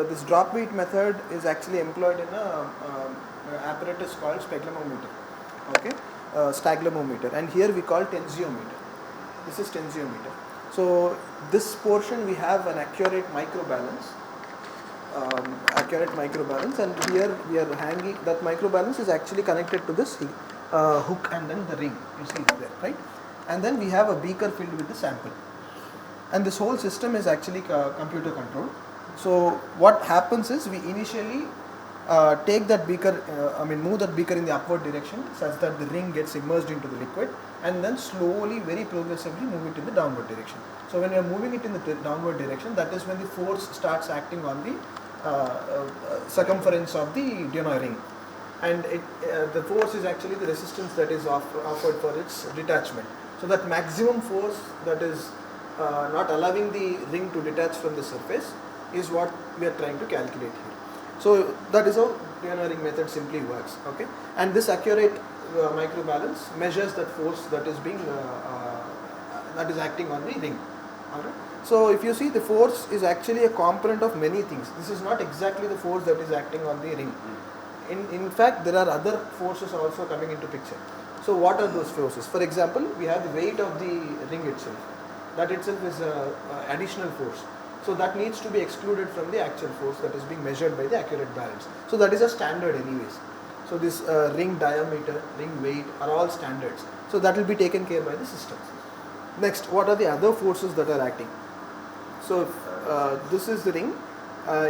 this drop weight method is actually employed in a apparatus called speglemometer, okay, staglemometer, and here we call tensiometer. This is tensiometer. So this portion we have an accurate microbalance, and here we are hanging, that microbalance is actually connected to this hook and then the ring, you see there, right? And then we have a beaker filled with the sample, and this whole system is actually computer controlled. So what happens is we initially take that beaker, move that beaker in the upward direction such that the ring gets immersed into the liquid, and then slowly, very progressively move it in the downward direction. So when you are moving it in the downward direction, that is when the force starts acting on the circumference of the Dionoy ring, and the force is actually the resistance that is offered for its detachment. So that maximum force that is not allowing the ring to detach from the surface is what we are trying to calculate here. So that is how Dionoy ring method simply works, okay? And this accurate microbalance measures that force that is being that is acting on the ring. Alright. So if you see, the force is actually a component of many things. This is not exactly the force that is acting on the ring. In fact, there are other forces also coming into picture. So what are those forces? For example, we have the weight of the ring itself. That itself is an additional force. So that needs to be excluded from the actual force that is being measured by the accurate balance. So that is a standard anyways. So this ring diameter, ring weight are all standards. So that will be taken care by the system. Next, what are the other forces that are acting? So this is the ring.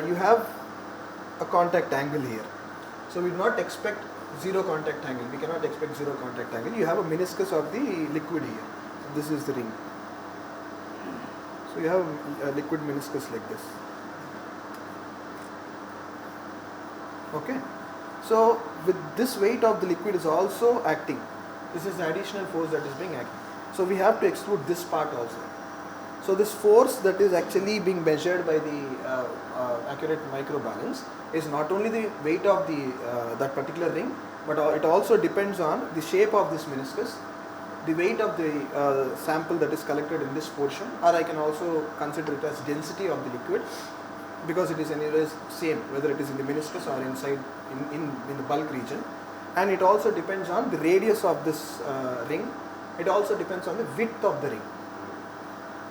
You have a contact angle here. So we do not expect zero contact angle. We cannot expect zero contact angle. You have a meniscus of the liquid here. So this is the ring. So you have a liquid meniscus like this. Okay. So with this weight of the liquid is also acting. This is the additional force that is being acted. So we have to exclude this part also. So this force that is actually being measured by the accurate microbalance is not only the weight of the that particular ring, but it also depends on the shape of this meniscus, the weight of the sample that is collected in this portion, or I can also consider it as density of the liquid, because it is anyways same whether it is in the meniscus or inside in the bulk region. And it also depends on the radius of this ring. It also depends on the width of the ring.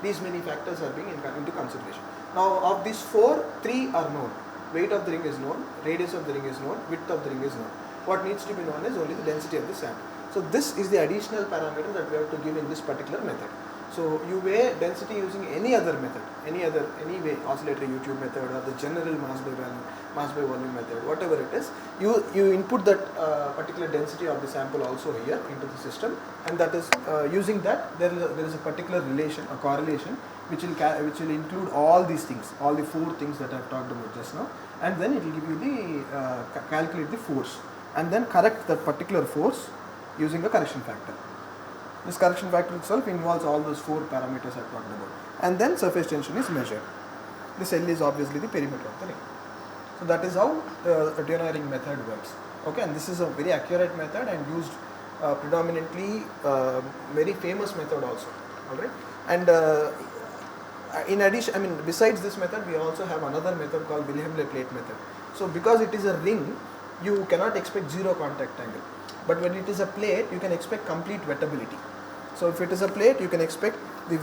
These many factors are being into consideration. Now of these four, three are known. Weight of the ring is known, radius of the ring is known, width of the ring is known. What needs to be known is only the density of the sample. So this is the additional parameter that we have to give in this particular method. So you weigh density using any other method, any way, oscillatory YouTube method or the general mass by volume method, whatever it is. You input that particular density of the sample also here into the system, and that is using that there is a particular relation, a correlation, which will include all these things, all the four things that I have talked about just now, and then it will give you the calculate the force, and then correct that particular force using a correction factor. This correction factor itself involves all those four parameters I talked about, and then surface tension is measured. This L is obviously the perimeter of the ring. So that is how a Dionoy ring method works. Okay, and this is a very accurate method and used predominantly, very famous method also. All right, and in addition, besides this method, we also have another method called Wilhelm plate method. So because it is a ring, you cannot expect zero contact angle. But when it is a plate, you can expect complete wettability. So if it is a plate, you can expect the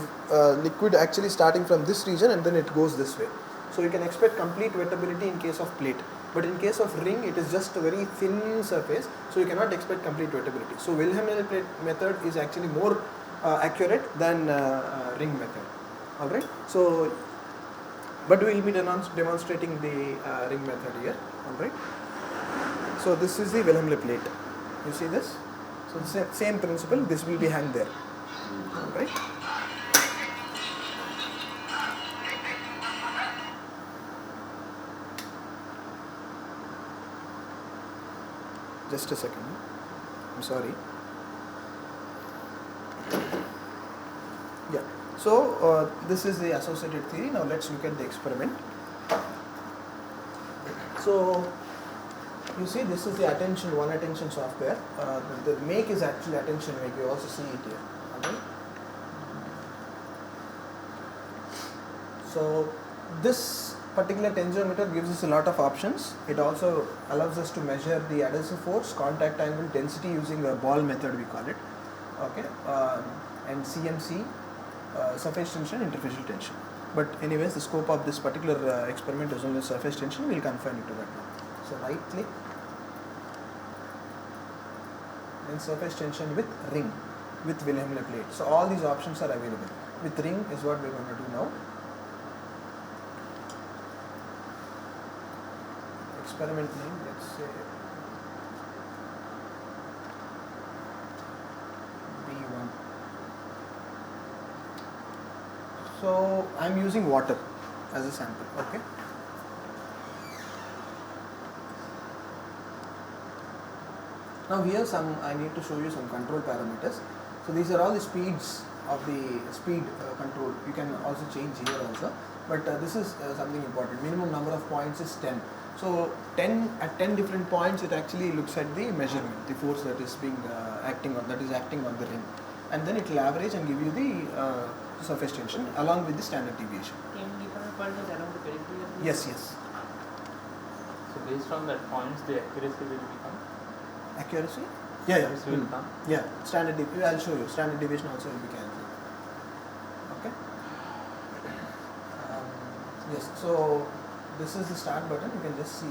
liquid actually starting from this region and then it goes this way. So you can expect complete wettability in case of plate. But in case of ring, it is just a very thin surface, so you cannot expect complete wettability. So Wilhelm plate method is actually more accurate than ring method. Alright. So, but we will be demonstrating the ring method here. Alright. So this is the Wilhelm plate. You see this? So the same principle, this will be hung there. Alright. Just a second. I'm sorry. Yeah. So this is the associated theory. Now let's look at the experiment. So you see, this is the one attention software. The make is actually attention make. You also see it here. Okay. So this particular tensiometer gives us a lot of options. It also allows us to measure the adhesive force, contact angle, density using a ball method we call it. Okay, and CMC, surface tension, interfacial tension. But anyways, the scope of this particular experiment is only surface tension. We'll confine it to that now. So right click, then surface tension with ring, with Wilhelmina plate. So all these options are available. With ring is what we're going to do now. Experiment name, let's say B1. So I'm using water as a sample. Okay. Now here I need to show you some control parameters. So these are all the speeds of the speed control. You can also change here also, but this is something important. Minimum number of points is 10. So 10 at 10 different points, it actually looks at the measurement, the force that is being acting on the ring, and then it will average and give you the surface tension along with the standard deviation. 10 different points around the periphery? Yes, yes. So based on that points, the accuracy will become? Accuracy? Yeah. Will come? Yeah, standard deviation. I'll show you. Standard deviation also will be cancelled. Okay. Yes. So this is the start button. You can just see,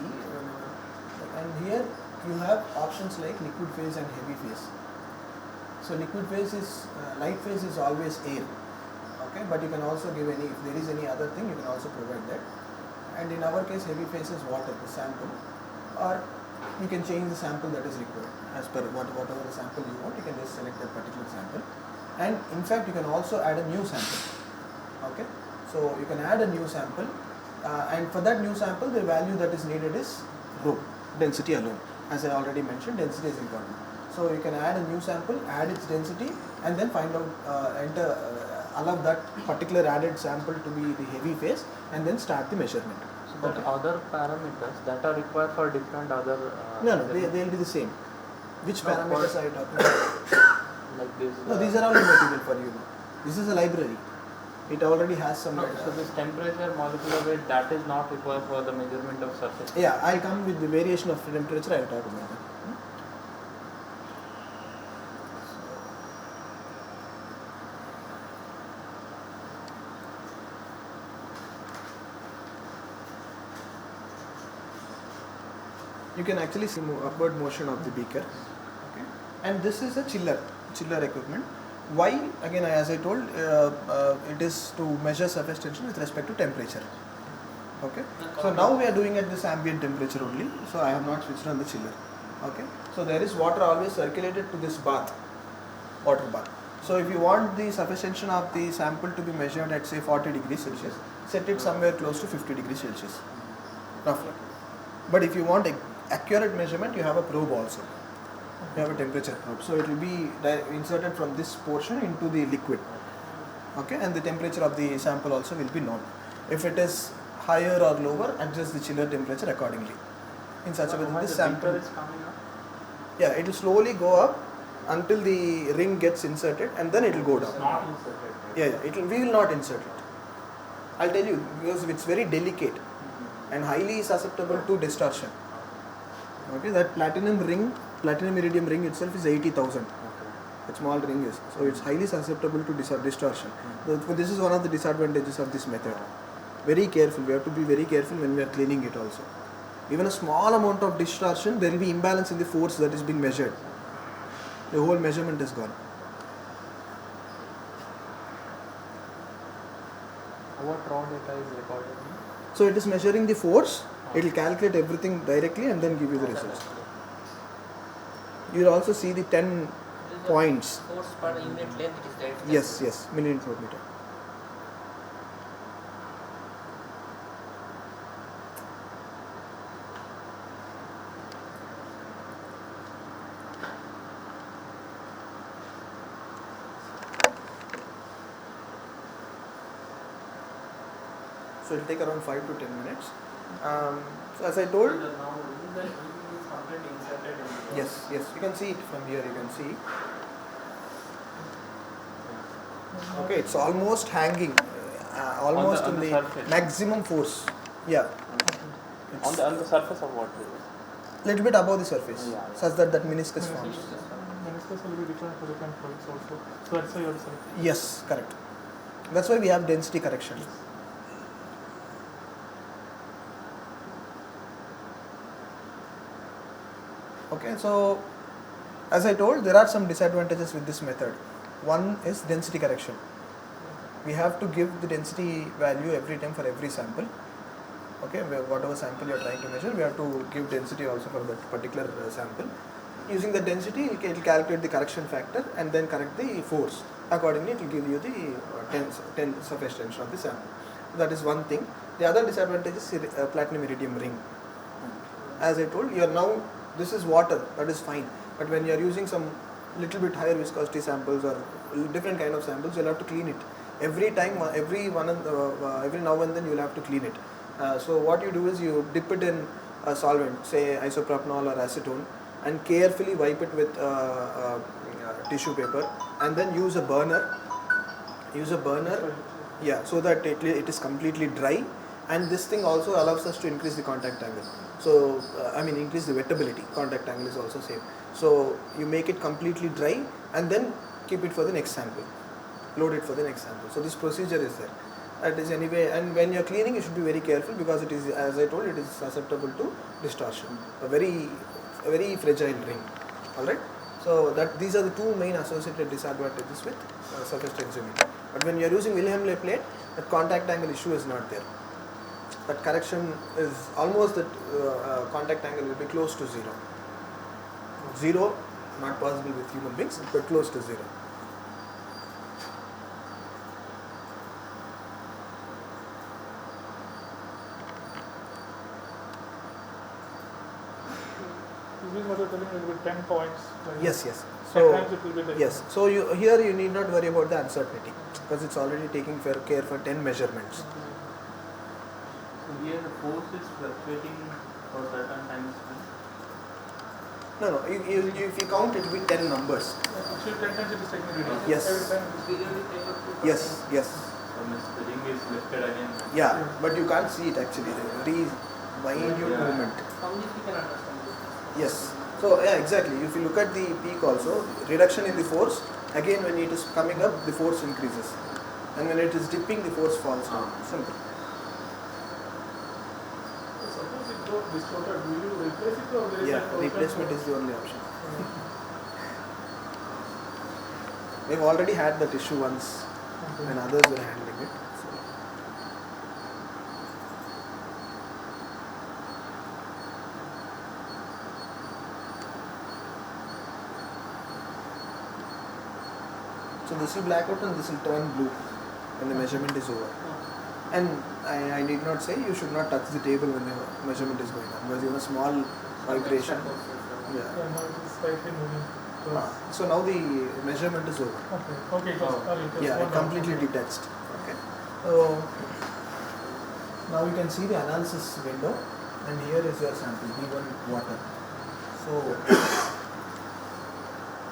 and here you have options like liquid phase and heavy phase. So liquid phase is light phase is always air. Okay, but you can also give if there is any other thing, you can also provide that. And in our case, heavy phase is water, the sample, or you can change the sample that is required as per whatever the sample you want. You can just select that particular sample, and in fact you can also add a new sample. Okay, so you can add a new sample, and for that new sample the value that is needed is rho, density alone. As I already mentioned, density is important. So you can add a new sample, add its density, and then find out allow that particular added sample to be the heavy phase, and then start the measurement. So that other parameters that are required for different other no, they will be the same. Which parameters are you talking about? Like this? No, these are all material for you now. This is a library. It already has some. No, so this temperature, molecular weight, that is not required for the measurement of surface. Yeah, I'll come with the variation of temperature. I'll talk about that. You can actually see upward motion of the beaker. Okay. And this is a chiller equipment. Why? Again, as I told, it is to measure surface tension with respect to temperature. Okay. So now we are doing at this ambient temperature only. So I have not switched on the chiller. Okay. So there is water always circulated to this water bath. So if you want the surface tension of the sample to be measured at say 40 degrees Celsius, set it somewhere close to 50 degrees Celsius, roughly. But if you want accurate measurement, you have a probe also. You have a temperature probe. So it will be inserted from this portion into the liquid. Okay, and the temperature of the sample also will be known. If it is higher or lower, adjust the chiller temperature accordingly. In such a way that this sample is coming up? Yeah, it will slowly go up until the ring gets inserted, and then it will go down. It's not inserted. Yeah. We will not insert it. I'll tell you, because it's very delicate and highly susceptible to distortion. Okay, that platinum iridium ring itself is 80,000. Okay. A small ring is, so it's highly susceptible to distortion. So this is one of the disadvantages of this method. Very careful. We have to be very careful when we are cleaning it also. Even a small amount of distortion, there will be imbalance in the force that is being measured. The whole measurement is gone. What raw data is recorded? So it is measuring the force. It will calculate everything directly and then give you the results. You will also see the 10 points. Force per unit length is that? Yes, millimeter per meter. So it will take around 5 to 10 minutes. So as I told, yes, you can see it from here. You can see. Okay, it's almost hanging, almost on in the surface. maximum force. Yeah. On the surface of what? Little bit above the surface, Yeah. such that meniscus forms. Meniscus will be different for different fluids also. So that's why you are saying. Yes, correct. That's why we have density correction. Okay, so as I told, there are some disadvantages with this method. One is density correction. We have to give the density value every time for every sample. Okay, whatever sample you are trying to measure, we have to give density also for that particular sample. Using the density, it will calculate the correction factor and then correct the force. Accordingly, it will give you the surface tension of the sample. That is one thing. The other disadvantage is platinum iridium ring. As I told, you are now, this is water, that is fine. But when you are using some little bit higher viscosity samples or different kind of samples, you will have to clean it. Every time, every now and then you will have to clean it. So what you do is you dip it in a solvent, say isopropanol or acetone, and carefully wipe it with tissue paper, and then use a burner. Yeah, so that it is completely dry, and this thing also allows us to increase the contact angle. So increase the wettability. Contact angle is also same. So you make it completely dry and then keep it for the next sample. Load it for the next sample. So this procedure is there. That is anyway, and when you are cleaning, you should be very careful because it is, as I told, it is susceptible to distortion. A very fragile ring. All right. So these are the two main associated disadvantages with surface tensiometer. But when you are using Wilhelm plate, that contact angle issue is not there. That correction is almost that contact angle will be close to zero. Zero, not possible with human beings, but close to zero. This is what you're telling me, it will be 10 points. Like Yes. 10 So times it will be there. yes. So here you need not worry about the uncertainty because it's already taking care for 10 measurements. So here the force is fluctuating for certain times. No. If you count, it will be 10 numbers. Actually 10 times it is taking reading. Yes. Every time Yes. So the ring is lifted again. Yeah, but you can't see it actually. Very minute movement. From this we can understand this. Yes. So yeah, exactly. If you look at the peak also, reduction in the force. Again, when it is coming up, the force increases, and when it is dipping, the force falls down. Simple. Suppose it got distorted, will you replace it or there is Yeah, a replacement is the only option. We've already had that issue once when others were handling it. So. So this will black out and this will turn blue when the measurement is over. And I need not say you should not touch the table when the measurement is going on because even a small vibration. Yeah. Yeah, now it is slightly moving. So now the measurement is over. Okay, just, Yeah, it completely detached. Okay. So now you can see the analysis window, and here is your sample E1 water. So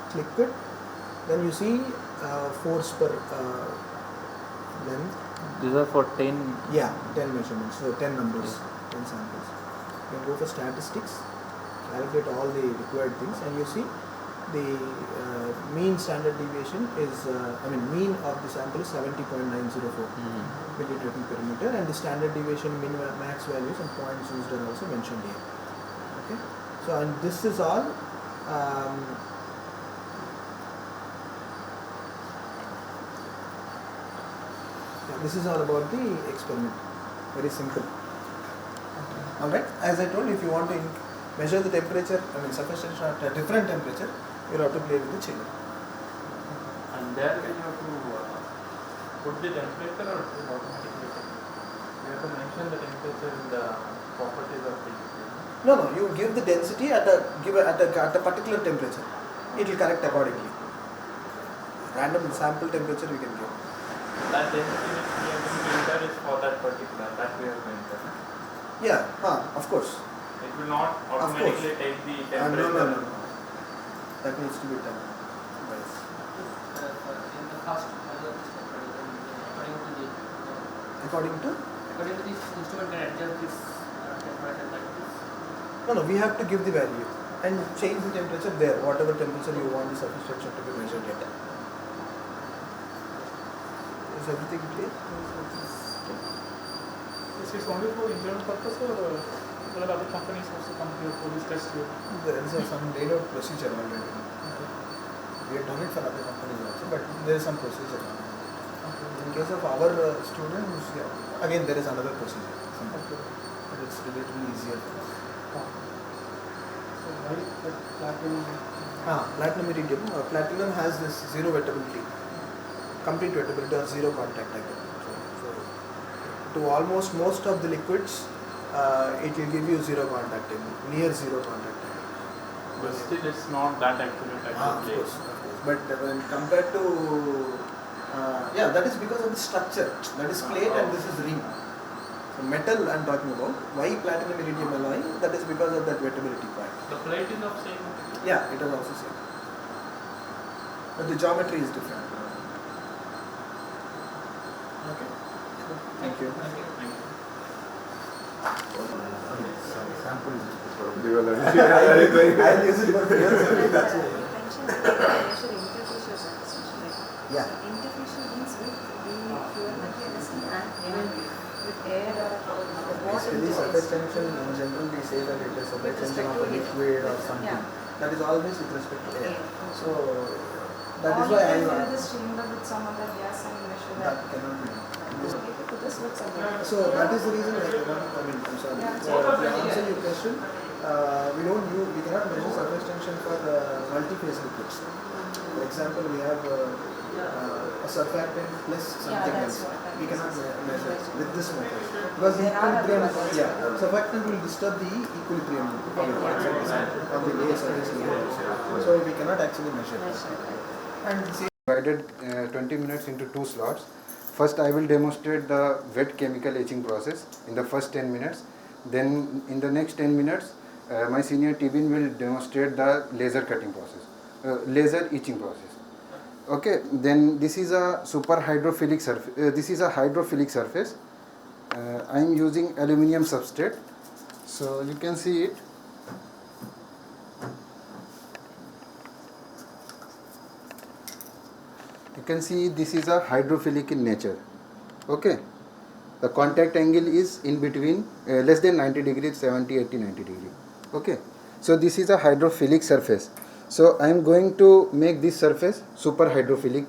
click it, then you see force per length. These are for 10. Yeah, 10 measurements, so 10 numbers, 10 samples. You can go for statistics, calculate all the required things, and you see the mean standard deviation is, mean of the sample is 70.904 milliliter per meter, and the standard deviation min max values and points used are also mentioned here. Okay, so and this is all. This is all about the experiment. Very simple. Alright, as I told you, if you want to measure the temperature, surface tension at a different temperature, you have to play with the chiller. And there we have to put the temperature or it is automatically taken? We have to mention the temperature in the properties of the equipment. No, you give the density at a particular temperature. It will correct accordingly. Random sample temperature we can give. That density which we are going to enter is for that particular, that we have to enter. Yeah, of course. It will not automatically take the temperature. No. That needs to be done. Yes. In the first according to According to? this instrument can adjust the No, we have to give the value and change the temperature there, whatever temperature you want the surface tension to be measured at. Is everything clear? This is only for internal purpose, or there are other companies also come here for this test here? There is some laid out procedure already. Okay. We have done it for other companies also, but there is some procedure. In case of our students, yeah, again there is another procedure. Okay. But it's relatively easier for us. So why that platinum? Platinum iridium. Platinum has this zero wettability, complete wettability or zero contact angle. So to almost most of the liquids, it will give you zero contact angle, near zero contact angle. But still it's not that accurate Of actually. course. But when compared to yeah, that is because of the structure. That is plate and this is ring. So metal I'm talking about. Why platinum iridium alloy? That is because of that wettability part. The plate is of same material? Yeah, it is also same. But the geometry is different. Okay. Thank you. Thank you. Sample I'll use it for years. That's it. Yeah. Interfacial means with the fuel mechanism and with air or the water. Basically, surface tension in general we say that it is surface tension of a liquid or something. Yeah. That is always with respect to air. Air. So that Or is you why can I fill this chamber with some other gas and measure that that. cannot be. So if you put this with something. So that is the reason I cannot. I mean, I'm sorry. Yeah. To answer your question, we cannot measure surface tension for multi-phase liquids. For example, we have a surfactant plus something that's else. what I We cannot measure with this method because the There are equilibrium. other methods. Yeah, surfactant will disturb the equilibrium of the layer surface area. So we cannot actually measure. And see, divided 20 minutes into two slots. First I will demonstrate the wet chemical etching process in the first 10 minutes. Then in the next 10 minutes, my senior Tibin will demonstrate the laser cutting process, laser etching process. Okay, then this is a super hydrophilic surface. This is a hydrophilic surface. I am using aluminium substrate. So you can see it. You can see this is a hydrophilic in nature. Okay, the contact angle is in between less than 90 degrees, 70, 80, 90 degree. Okay, so this is a hydrophilic surface. So I am going to make this surface super hydrophilic,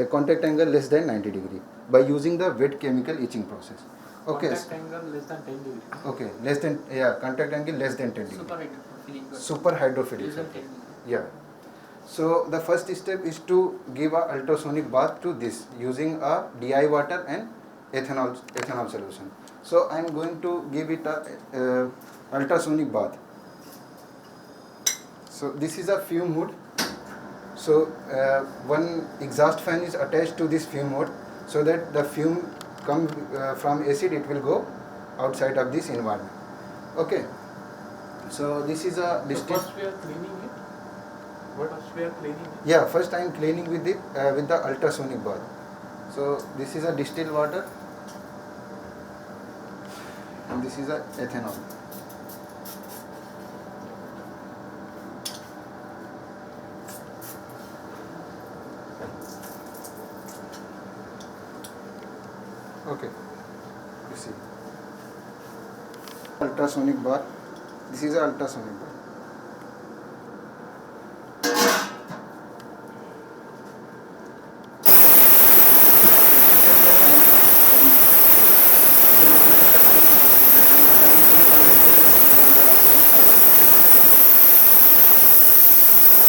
contact angle less than 90 degree by using the wet chemical etching process. Okay. Contact angle less than 10 degrees. Okay, less than, yeah, contact angle less than 10 degree. Super hydrophilic. Super hydrophilic. Less than 10 surface. degrees. Yeah. So the first step is to give a ultrasonic bath to this using a DI water and ethanol solution. So I am going to give it a ultrasonic bath. So this is a fume hood. So one exhaust fan is attached to this fume hood so that the fume come from acid, it will go outside of this environment. Okay. So this is a So distilled. first we are cleaning it. First we are cleaning it. Yeah, first I am cleaning with it with the ultrasonic bath. So this is a distilled water and this is a ethanol. Okay, you see. Ultrasonic bath. This is a ultrasonic bath.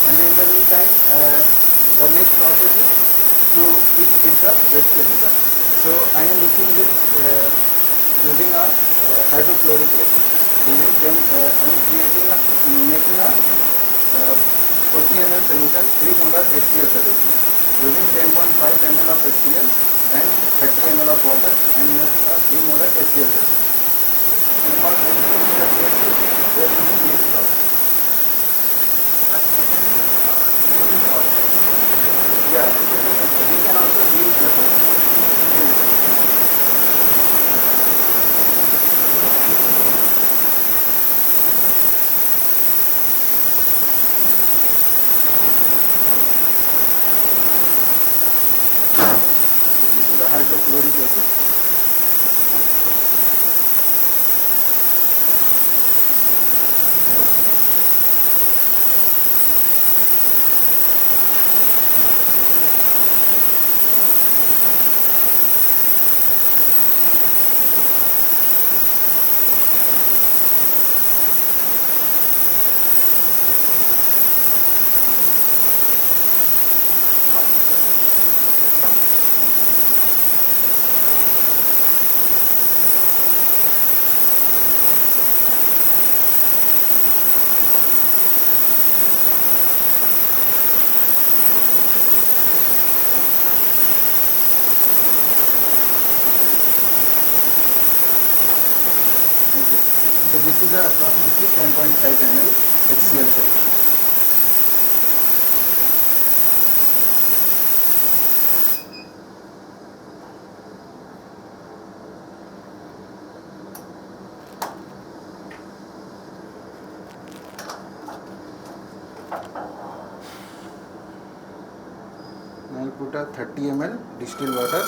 And in the meantime, the next process is to etch with the wet chemical. So I am etching with using a hydrochloric acid. Using I am making a 40 ml solution, 3 molar HCl solution. Using 10.5 ml of HCl and 30 ml of water, I am making a 3 molar HCl solution. And for making the test, we are using this block. Yeah, we can also use the hydrochloric acid. So this is approximately 10.5 ml HCl solution. Now I will put a 30 ml distilled water.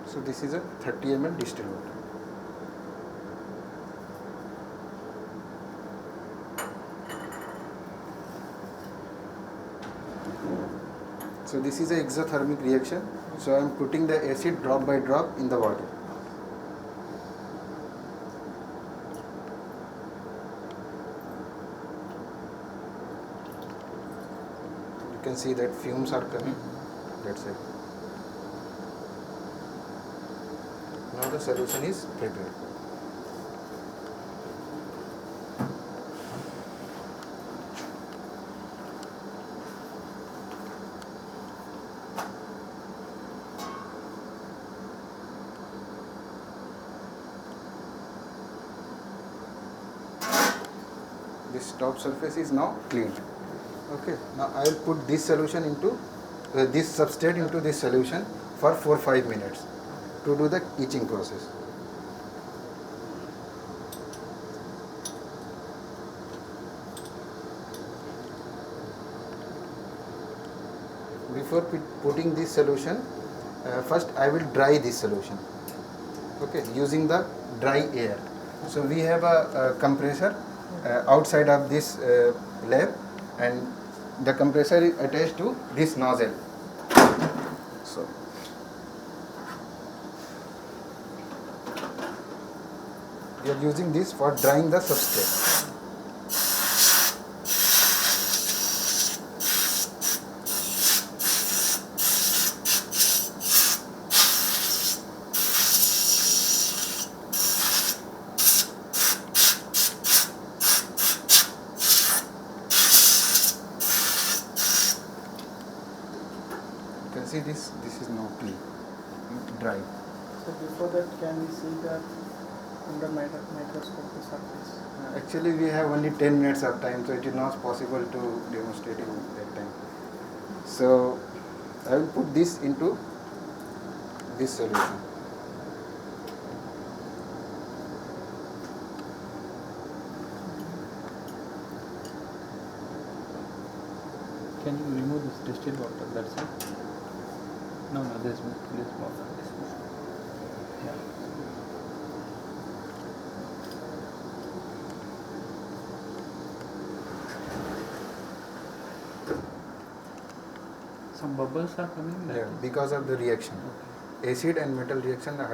So this is a 30 ml distilled water. So this is an exothermic reaction. So I am putting the acid drop by drop in the water. You can see that fumes are coming. That's it. Now the solution is prepared. This top surface is now cleaned. Okay. Now I will put this solution into this substrate into this solution for 4-5 minutes to do the etching process. Before putting this solution, first I will dry this solution. Okay, using the dry air. So we have a compressor outside of this lab, and the compressor is attached to this nozzle. So we are using this for drying the substrate. You can see this is now clean, dry. So before that, can we see that under microscope the surface? Actually, we have only 10 minutes of time, so it is not possible to demonstrate in that time. So I will put this into this solution. Can you remove this distilled water? That's it. No, this water. Yeah. Some bubbles are coming. Yeah, because of the reaction. Acid and metal reaction, the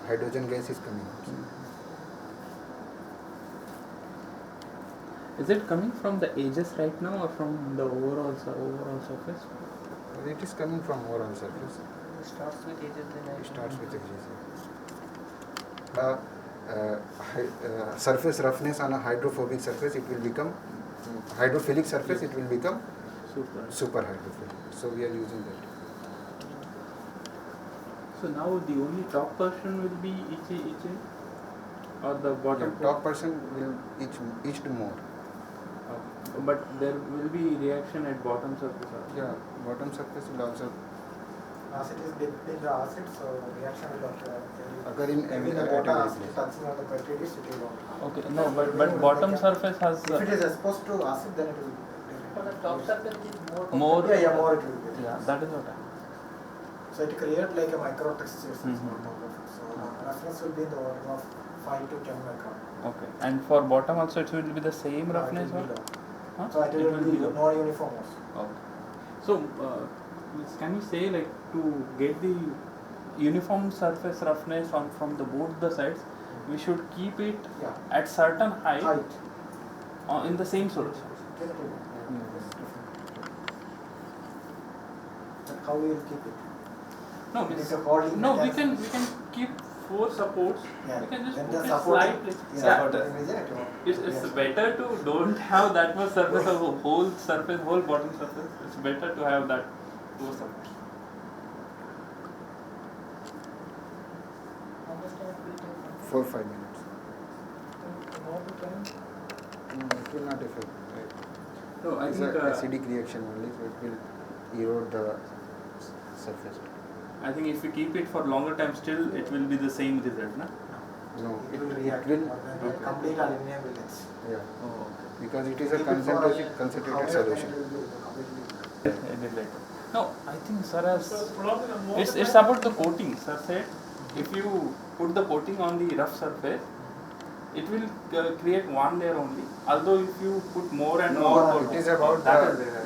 hydrogen gas is coming out. Is it coming from the edges right now or from the overall surface? It is coming from overall surface. It starts with edges, then It starts with surface roughness on a hydrophobic surface, it will become hydrophilic surface, it will become super hydrophilic. So we are using that. So now the only top portion will be each or the bottom? Yeah, top portion will each to more. But there will be reaction at bottom surface also. Yeah, bottom surface will also As it is dipped in the acid, so reaction will occur. Occur in every the water every acid place. touching on the petri dish, it will not. Okay, no, but bottom surface has If it is exposed to acid, then it will. For the top surface is more. more. Yeah, more it will be. Yeah, that is what I. So it create like a micro texture on Mhm. top of it. So roughness will be in the order of 5 to 10 micron. Okay, and for bottom also it will be the same No, it roughness will or? be low. Huh? So it will be low. non-uniform also. Okay. So, can we say like to get the uniform surface roughness on from the both the sides, we should keep it Yeah. at certain height, Height. in the same solution. Then it will be. But how we will keep it? No, It means, is a holding no, we mechanism. can keep 4 supports. Yeah. We can just Then put the it supporting. slightly. Yeah. Yeah, Then we get it. it's Yes. better to don't have that much surface of whole surface, whole bottom surface. It's better to have that 4 supports. How much time it will take? 4-5 minutes. More to time? It will not affect. Right? No, I It's think an acidic reaction only, so it will erode the surface. I think if we keep it for longer time, still it will be the same result, na? No, It will react. will. Okay. Complete aluminum will exist. Yeah, Oh, because it is a Keep it for concentrated however solution. it will be completely. okay. A bit later. No, I think sir has. So probably the more It's about the coating. Sir said if you put the coating on the rough surface, it will create one layer only. Although if you put more and No, more, no, coating, it is about that the- is there.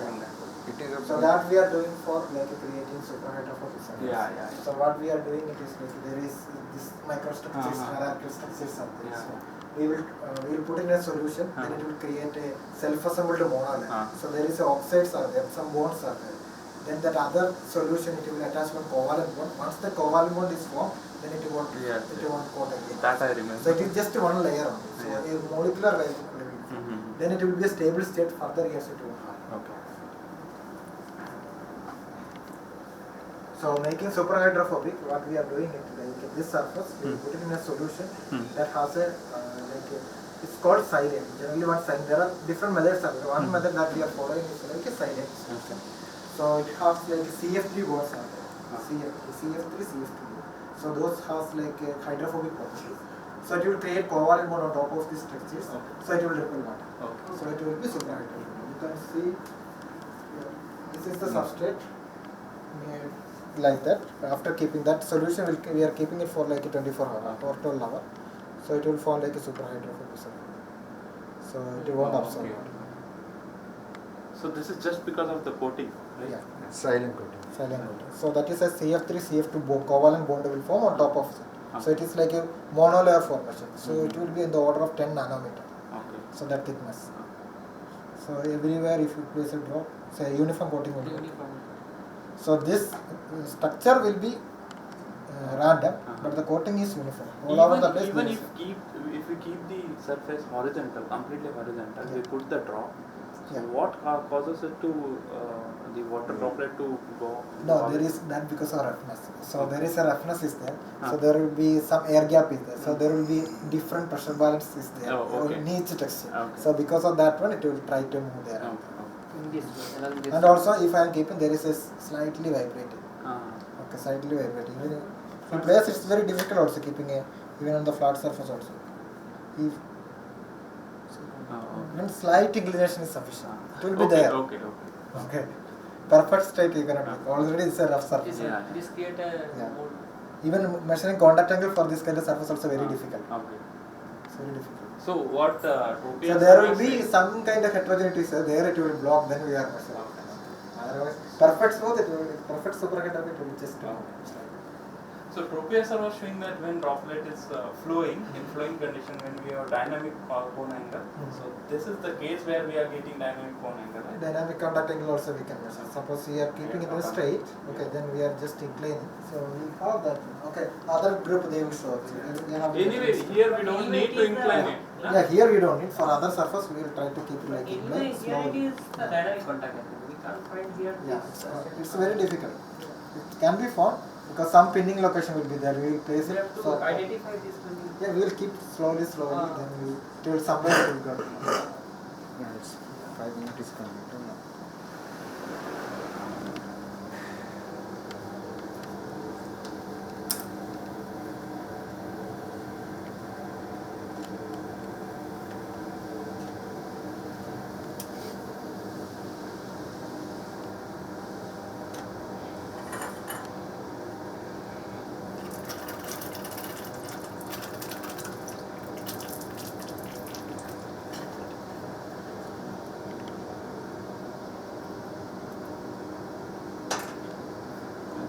It is a So that we are doing for like creating superhydrophobic surface. Yeah. So what we are doing it is like there is this microstructures, Uh-huh. hierarchical structures are there. Yeah. So we will put in a solution, then it will create a self-assembled monolith. So there is a oxides are there, some bonds are there. Then that other solution it will attach one covalent bond. Once the covalent bond is formed, then it won't Yes, it yes. won't coat again. That I remember. So it is just one layer only. So Yeah. a molecular layer. Mhm. Then it will be a stable state. Further years it will happen. Okay. So making superhydrophobic, what we are doing it like this surface, we put it in a solution that has a it's called silane. Generally, what silane? There are different methods. One method that we are following is like a silane solution. So it has like CF3 bonds are there. CF3, CF2. So those has like a hydrophobic properties. So it will create covalent bond on top of these structures. So it will repel water. Okay. So it will be superhydrophobic. You can see here. This is the substrate. Like that. After keeping that solution, we are keeping it for like a 24 hour or 12 hour. So it will form like a superhydrophobic surface. So it won't absorb Okay. water. So this is just because of the coating, right? Yeah, silent coating. silent water. So that is a CF3, CF2 covalent bond will form on top of it. So it is like a monolayer formation. So it will be in the order of 10 nanometer. Okay. So that thickness. So everywhere if you place a drop, say uniform coating will be. Uniform. So this structure will be random, but the coating is uniform. All over the place. Even there if we keep the surface horizontal, completely horizontal, we put the drop. So Yeah. what causes it to the water droplet to go? No, there is that because of roughness. So there is a roughness is there. Ah. So there will be some air gap is there. So there will be different pressure balance is there. Oh, okay. Or niche texture. Okay. So because of that one, it will try to move there. In this way, along this. And also, if I am keeping, there is a slightly vibrating. Ah. Okay, slightly vibrating. Even in place, it's very difficult also keeping a even on the flat surface also. If when slight inclination is sufficient, it will be there. Okay. Okay. Perfect state you cannot make. Already it's a rough surface. This create a Yeah. more. Even measuring contact angle for this kind of surface also very difficult. Okay. It's very difficult. So what? So there will be some kind of heterogeneity. So there it will block. Then we are measuring. Otherwise, perfect smooth. It will perfect superconductor. It will just. So Tropius sir was showing that when droplet is flowing, in flowing condition, when we have dynamic cone angle, so this is the case where we are getting dynamic cone angle, right? Dynamic contact angle also we can measure. Suppose we are keeping it in straight, okay, then we are just inclining. So we have that. Okay, other group they will show. We have Anyway, here we don't need to incline it. Yeah, here we don't need. For other surface, we will try to keep it like Anyway, inclined. here it slowly. is the dynamic contact angle. We can't find here. Yeah, it's very difficult. It can be found because some pinning location will be there. We will place We it. have to So, identify this one. yeah, we will keep slowly, then we till somewhere it will go. Yeah, it's 5 minutes is completed now.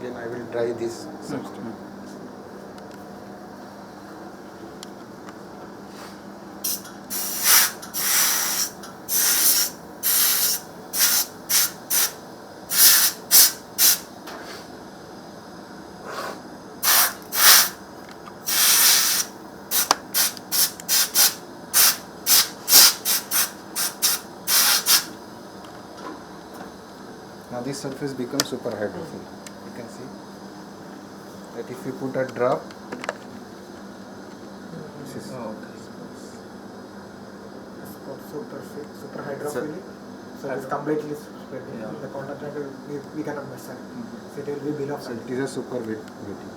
again I will dry this substrate. Now this surface becomes super hydrophilic. You can see that if you put a drop, this is It's called super hydrophilic. So it's completely spreading. Yeah. The contact angle we cannot measure. So it will be below. so it is a super wetting.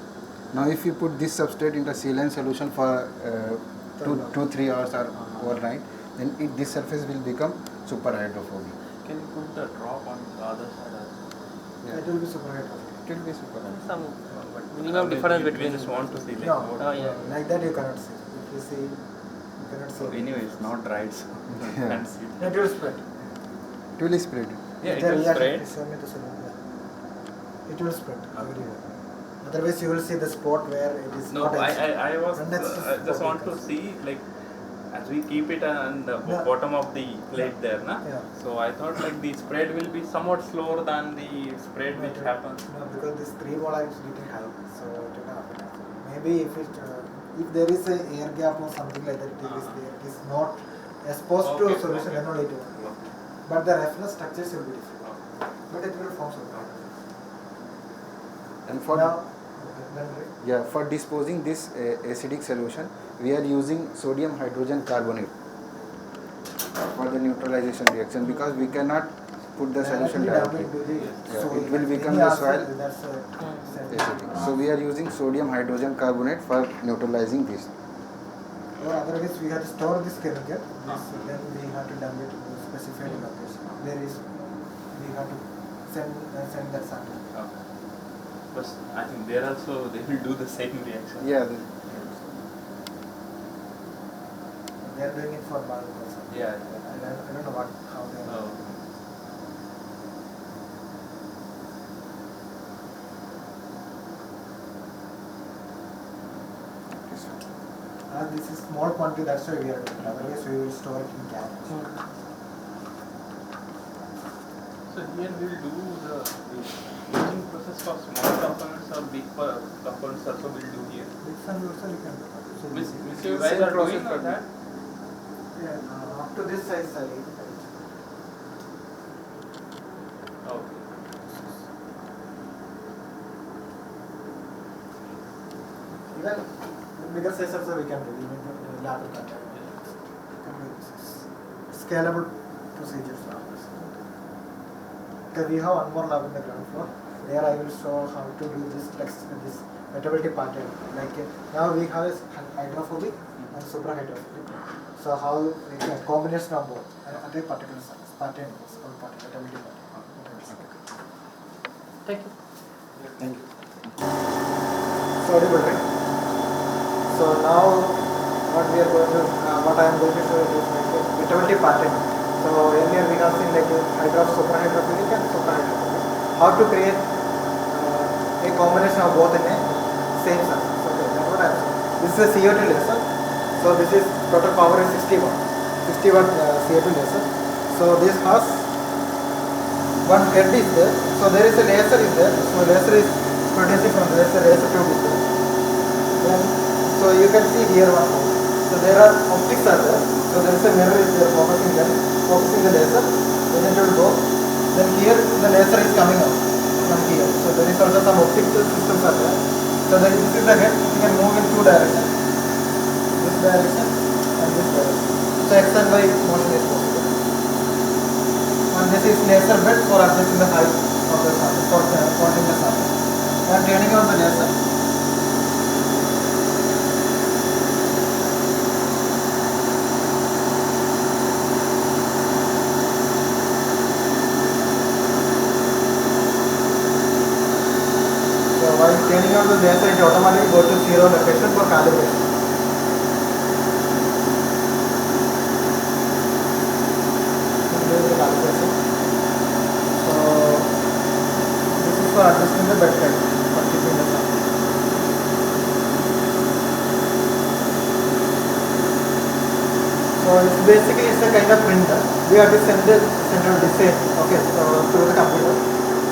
Now if you put this substrate into saline solution for 2-3 hours or overnight, then this surface will become super hydrophobic. Can you put the drop on the other side as Yeah. It will be super hydrophilic. It will be super hydrophobic. Some minimum difference between. just want to see like No, what. Oh, yeah. like that you cannot see. If you see, you cannot see. So anyway, it's not dried, so you Yeah. can't see. It will spread. It will spread. Yeah, it Then will yeah, spread. show me the solution, yeah. It will spread everywhere. Otherwise, you will see the spot where it is No, not I etched. was And that's I just what want it to is. see like as we keep it on the Yeah. bottom of the plate there, na? Yeah. So I thought like the spread will be somewhat slower than the spread which happens. No, because this 3 vol is little high, so it will happen. Maybe if there is a air gap or something like that, it is there. It is not exposed to Okay, solution, okay. then only it will. But the reference structures will be different. But it will form something. And for Now, yeah, for disposing this acidic solution, we are using sodium hydrogen carbonate for the neutralization reaction because we cannot put the solution directly. Yeah, it will become the soil acidic. So we are using sodium hydrogen carbonate for neutralizing this. Or otherwise, we have to store this chemical. Then we have to dump it to specified location. There is, we have to send that sample. Okay. But I think there also they will do the same reaction. Yeah, They are doing it for bulk also. Yeah. I don't know how they are. Oh. This is small quantity, that's why we are doing it. Otherwise, we will store it in cans. So here we will do the aging process for small components or big components also we will do here. Big sample also we can do. So Miss, this is- miss you guys are process doing for that? Yeah, up to this size, I Okay. even bigger size also we can do. Even lab scalable procedures. Because we have one more lab in the ground floor. There I will show how to do this metallurgy pattern. Like now we have hydrophobic and super hydrophobic. So how we can combination of both at a particular size. Pattern is called metallurgy pattern. Thank you. Thank you. Sorry, but right? So now what I am going to show is like a metallurgy pattern. So earlier we have seen like super hydrophilic and super hydrophilic. How to create a combination of both in a same surface. Okay, that's what I am saying. This is a CO2 laser. So this is total power is 60 watt. 60 watt CO2 laser. So this has one head is there. So there is a laser is there. So laser is producing from there. So laser tube is there. Then so you can see here one more. So there are optics are there. So there is a mirror is there focusing the laser. Then it will go. Then here the laser is coming out from here. So there is also some optical systems are there. So then this is the head. You can move in 2 directions. This direction and this direction. So X and Y motion is possible. And this is laser bed for adjusting the height of the sample, for pointing the sample. And turning on the laser. So while turning on the laser, it automatically goes to 0 location for calibration. Doing the calibration. So this is for adjusting the bed height. we have to send a design, okay, through the computer.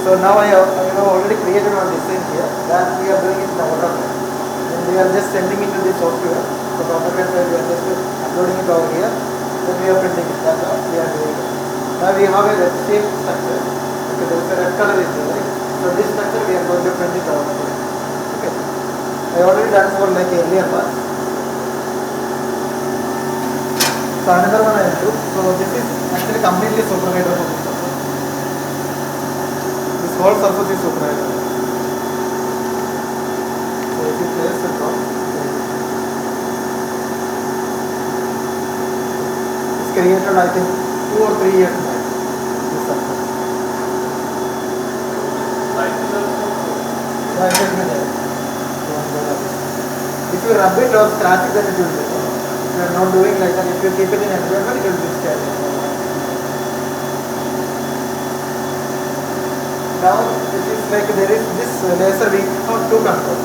So now I have already created one design here that we are doing it in order. And we are just sending it to the software. So software side we are just uploading it over here. Then we are printing it. That's how we are doing it. Now we have a red shape structure. Okay, there is a red color is there, right? So this structure we are going to print it over here. Okay. I already done for like earlier parts. So another one I will do. So this is actually completely supervised of this surface. This whole surface is supervised. So if you place the drop, it's created I think 2 or 3 years back. This surface. Yeah, it will be there. If you rub it or scratch it, then it will be there. If you are not doing like that, if you keep it in environment, it will be scratched. Now it is like there is this laser we have two controls.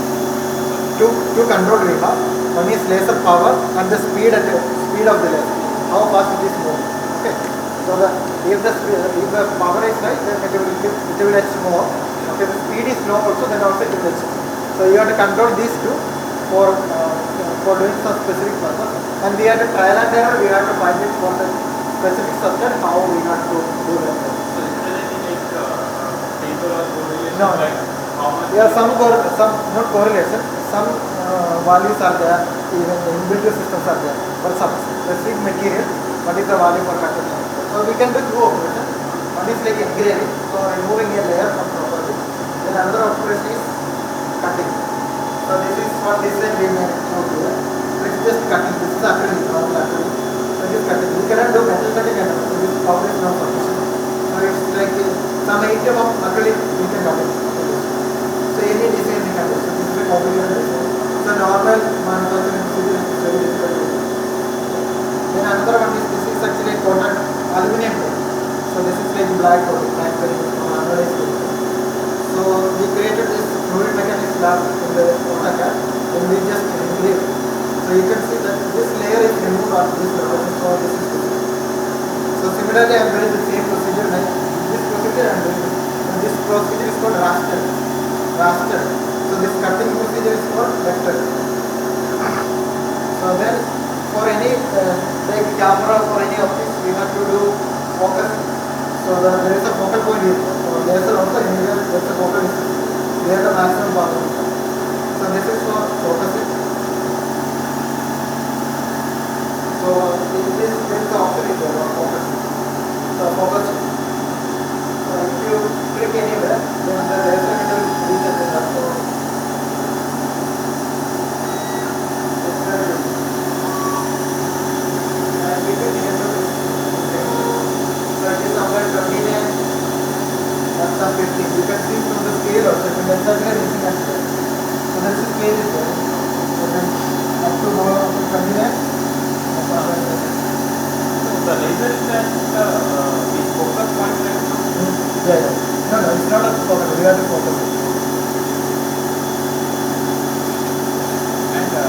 Two control we have. One is laser power and the speed of the laser. How fast it is moving. Okay. So if the power is high, then it will edge more. Okay. The speed is low also, then also it will edge. So you have to control these two for doing some specific purpose. And we have to trial and error. We have to find it for the specific subject how we have to do that. So is there any table or correlation? No. Like how much? Yeah, some not correlation. Some values are there. Even inbuilt systems are there. For some specific material, what is the value for cutting? So we can do two operations. One is like engraving, so removing a layer from property. Then another operation is cutting. So this is what design we may do here. So it's just cutting. This is acrylic, normal acrylic. So it is cutting. We cannot do metal cutting at all. So this power is not sufficient. So it's like some item of acrylic we can cut it. So any design we can do. So this is a complicated design. So normal manufacturing procedure is very difficult to do. Then another one is this is actually a coated aluminum plate. So this is like black coating, black coating or anodized coating. So we created this fluid mechanics lab in the AutoCAD and we just engrave it. So you can see that this layer is removed on this location, so this is visible. So similarly I am doing the same procedure like this procedure I am doing it. And this procedure is called raster. So this cutting procedure is called vector. So then for any like camera for any of this we have to do focus. So there is a focal point here. So laser also anywhere there is a focal distance. There the maximum power. So this is for focusing. So in this there is the option is there for focusing. So focusing. So if you click anywhere, then the laser will reach at the top. And we can enable this. So it is somewhere 29 or some 15. You can see from the scale also. You can exactly reaching at there. So there is a scale is there. So then up to 29. So the laser is at the focus point right now? Yeah. No, it's not a focus. We have to focus it. And the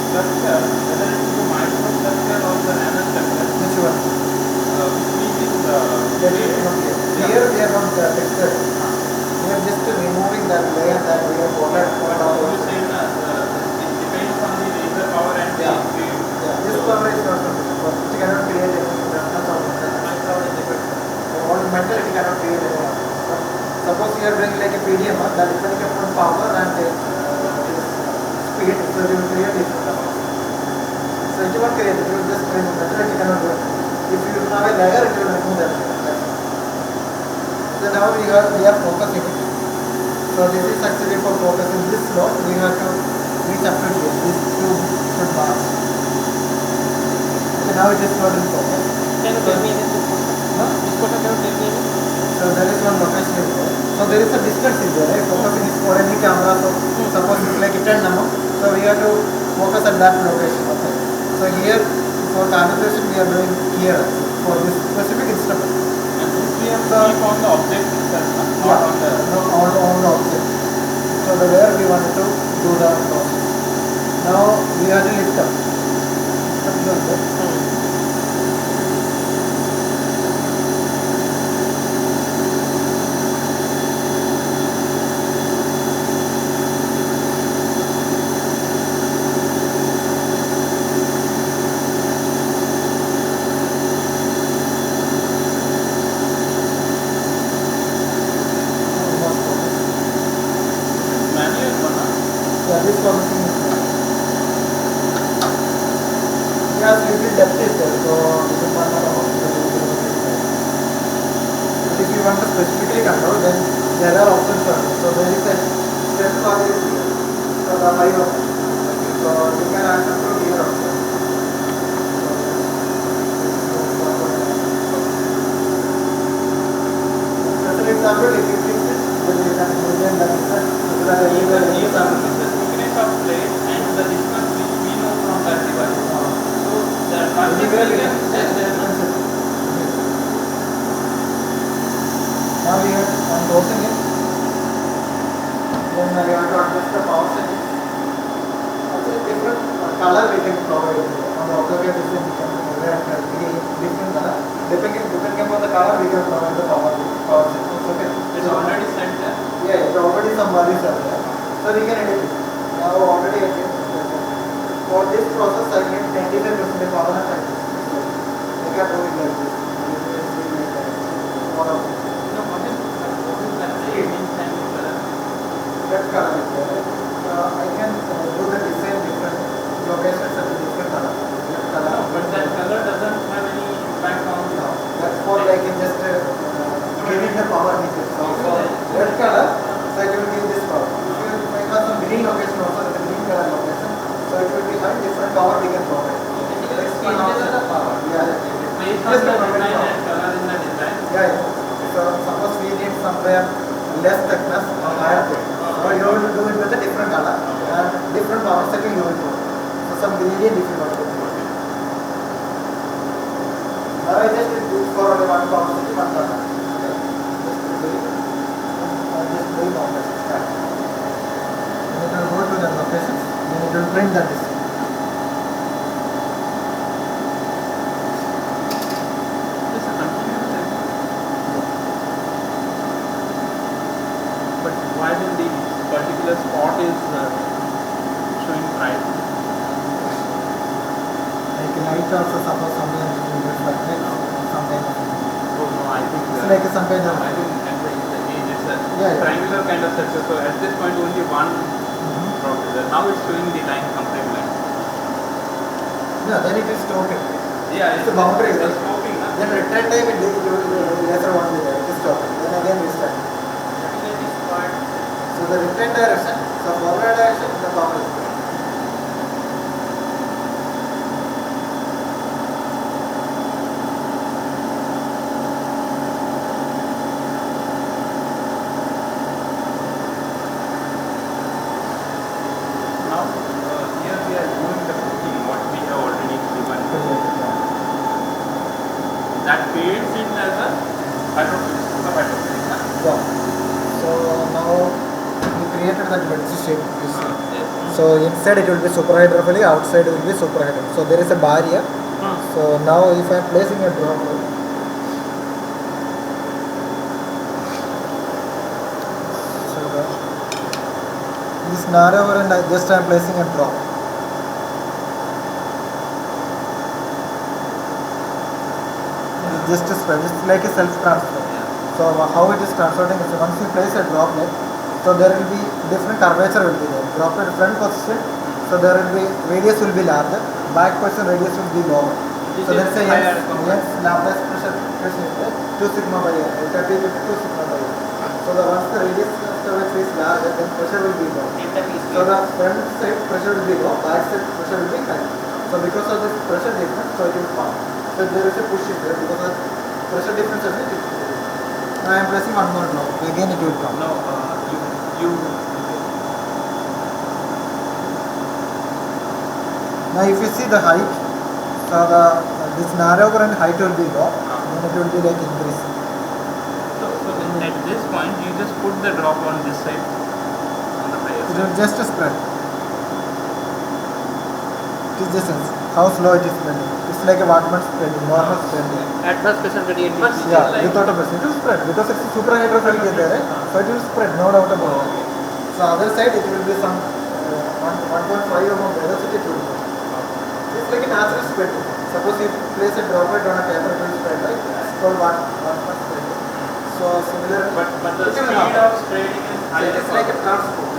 structure, whether it is a microstructure or the nanostructure, Which one? which means is Here we are not textured. We are just removing that layer that we have coated on top of you it. say it depends on the laser power and the Yeah. speed. This power is not sufficient. It cannot create any roughness or all metal it cannot create any roughness. But suppose you are doing like a PDM, that depending upon power and speed, so it will create different roughness. So it will create, it will just remove metal, it cannot do it. If you have a layer, it will remove that layer. So now we are focusing it. So this is actually for focusing this slot, we have to reach up to here, these two different bars. So now it is not in focus. Can you tell me anything? This photo, can you tell me anything? So there is one location is there. So there is a distance is there, right? Focusing is for any camera. So suppose it's like 10 number. So we have to focus at that location. Okay. So here for calibration we are doing here for this specific instrument. And this we have to keep on the object itself, not on the... on the object. So the where we wanted to do the process. Now we have to lift up. Lift up the object. So there are options for it. So there is a step for it here. So the 5 of it. So you can access from here also. So this is an example, if you fix it, then you can maintain the distance. So that you can use Even with the thickness of plate and the distance which we know from that device. So the advantage anywhere we we can can set there. now we have closing it. Then we have to adjust the power setting. Also different color we can provide on the AutoCAD system. We can create different color. Depending upon the color, we can provide the power setting. Okay. It's already set there. Yeah, it's already some values are there. So we can edit it. Now already I can. For this process, I get 25% power and 5%. We can do it like this. One of them. No, what is that means and color? That color is there. I can do the design different locations at a different color. That color. No, but that color doesn't have any impact on the No, that's for like in just giving the power details. So for red color, so it will give this power. If you have some green location also, the green color location, so it will be having different power we can provide. it changes the power. Yeah. Based on the design and color in the design. Yeah. So suppose we need somewhere less thickness or higher thickness. So you will do it with a different color and different power setting you will do. So some gradient if you want to do. Now I just do for only one power setting, one color. Okay. Just do it on this. Then it will go to the location. Then it will print the design. But why then the particular spot is showing bright? Like light also suppose something will reflect sometimes. Oh no, I think It's like some kind of. I think at the edge it's a Yeah. triangular kind of structure. So at this point only one drop is there. Now it's showing the line, complete line. Yeah, then it is stopping. Yeah, It's a boundary, It's right? sloping. Huh? Then return time it later on will be there. It is stopping. Then again we start. So the return direction, so forward direction, the power is there. Now here we are doing the cooking what we have already given. That fades in as a hydrophilic, hydrophilic. Yeah. So now we created that wedge shape. You see. Yes. So inside it will be superhydrophilic, outside will be superhydrophilic. So there is a barrier. So now if I am placing a droplet, so this narrower and I just I am placing a drop. Just to spread, it's like a self-transfer. So how it is transferring is once you place a droplet, so there will be different curvature will be there. Droplet front position, so there will be radius will be larger, back position radius will be lower. So let's say yes, Laplace pressure is there, 2 sigma by r, it will be 2 sigma by r. So the once the radius curvature is larger, then pressure will be low. So the front side pressure will be low, back side pressure will be high. So because of this pressure difference, so it will fall. So there is a push is there because of pressure difference of it. Now I am pressing one more drop. Again it will come. No, you Now if you see the height, so this narrower and height will be low, then it will be like increasing. so then at this point you just put the drop on this side on the higher It side. will just spread. It is just how slow it is spreading. It's like a Wattman spreading, normal spreading. At first pressure gradient But is still Yeah, like without a pressure, it will spread because it's super hydrophilic there, right? So it will spread, no doubt about it. So other side it will be some 1.5 amount velocity it will go. It's like a natural spread. Suppose you place a droplet on a paper, it will spread, right? It's called Wattman spreading. So similar, but the it will speed happen. of spreading is So higher. it is like a transport.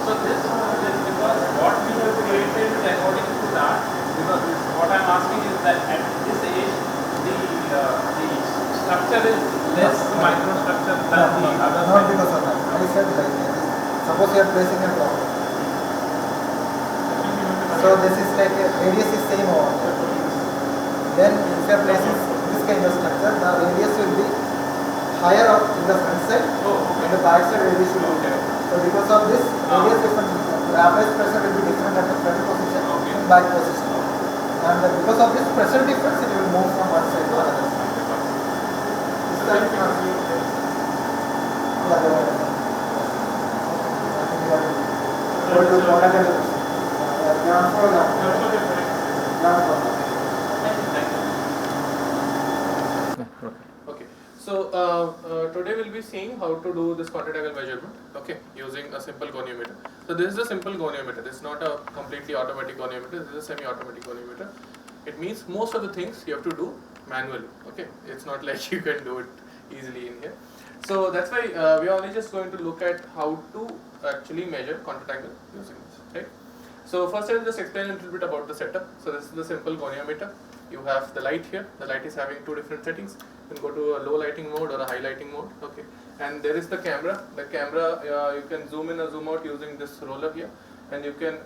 So this is because what we have created is according to that. Because what I am asking is that at this age the structure is less microstructure than the other Not side. because of that. I said like suppose you are placing a drop. So this is like a radius is same over there. Then if you are placing this kind of structure, the radius will be higher up in the front side and the back side radius will be lower. So because of this radius difference, the average pressure will be different at the front position and back position. And because of this pressure difference, it will move from one side to another side. This is the Okay, so today we'll be seeing how to do this contact angle measurement, okay, using a simple goniometer. So this is a simple goniometer. This is not a completely automatic goniometer. This is a semi-automatic goniometer. It means most of the things you have to do manually, okay. It's not like you can do it easily in here. So that's why we are only just going to look at how to actually measure contact angle using this, right? So first I will just explain a little bit about the setup. So this is the simple goniometer. You have the light here. The light is having two different settings. You can go to a low lighting mode or a high lighting mode, okay. And there is the camera. The camera you can zoom in or zoom out using this roller here, and you can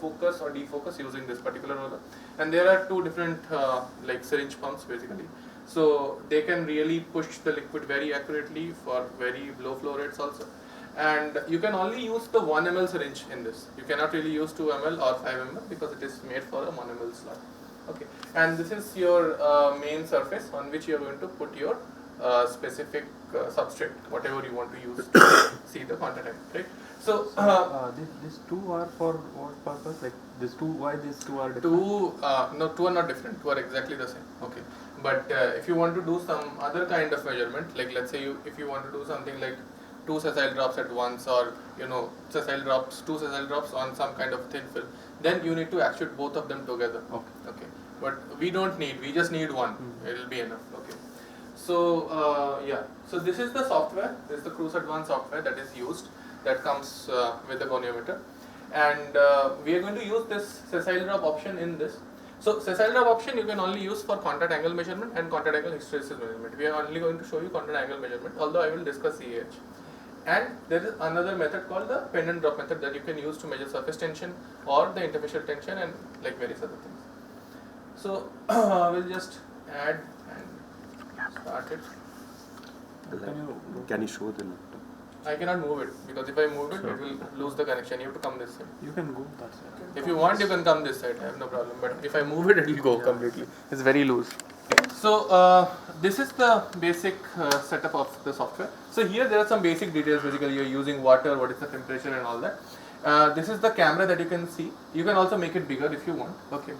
focus or defocus using this particular roller. And there are two different like syringe pumps basically. So they can really push the liquid very accurately for very low flow rates also. And you can only use the 1 ml syringe in this. You cannot really use 2 ml or 5 ml because it is made for a 1 ml slot. Okay, and this is your main surface on which you are going to put your specific substrate, whatever you want to use to see the contact angle, right? So These two are for what purpose? Like these two, why these two are different? two are not different. Two are exactly the same. Okay, but if you want to do some other kind of measurement, like let's say if you want to do something like 2 sessile drops at once, or two sessile drops on some kind of thin film, then you need to actuate both of them together. Okay. But we don't need. We just need one. It will be enough. Okay. So So this is the software. This is the Cruise Advanced software that is used. That comes with the goniometer, and we are going to use this sessile drop option in this. So sessile drop option you can only use for contact angle measurement and contact angle hysteresis measurement. We are only going to show you contact angle measurement, although I will discuss CAH. And there is another method called the pendant drop method that you can use to measure surface tension or the interfacial tension and like various other things. So we'll just add and start it. Can you show the laptop? I cannot move it because if I move it, it will lose the connection. You have to come this side. You can go that side. If you want, you can come this side. I have no problem. But if I move it, it will go completely. It's very loose. So this is the basic setup of the software. So here there are some basic details. Basically, you're using water, what is the temperature, and all that. This is the camera that you can see. You can also make it bigger if you want. Okay.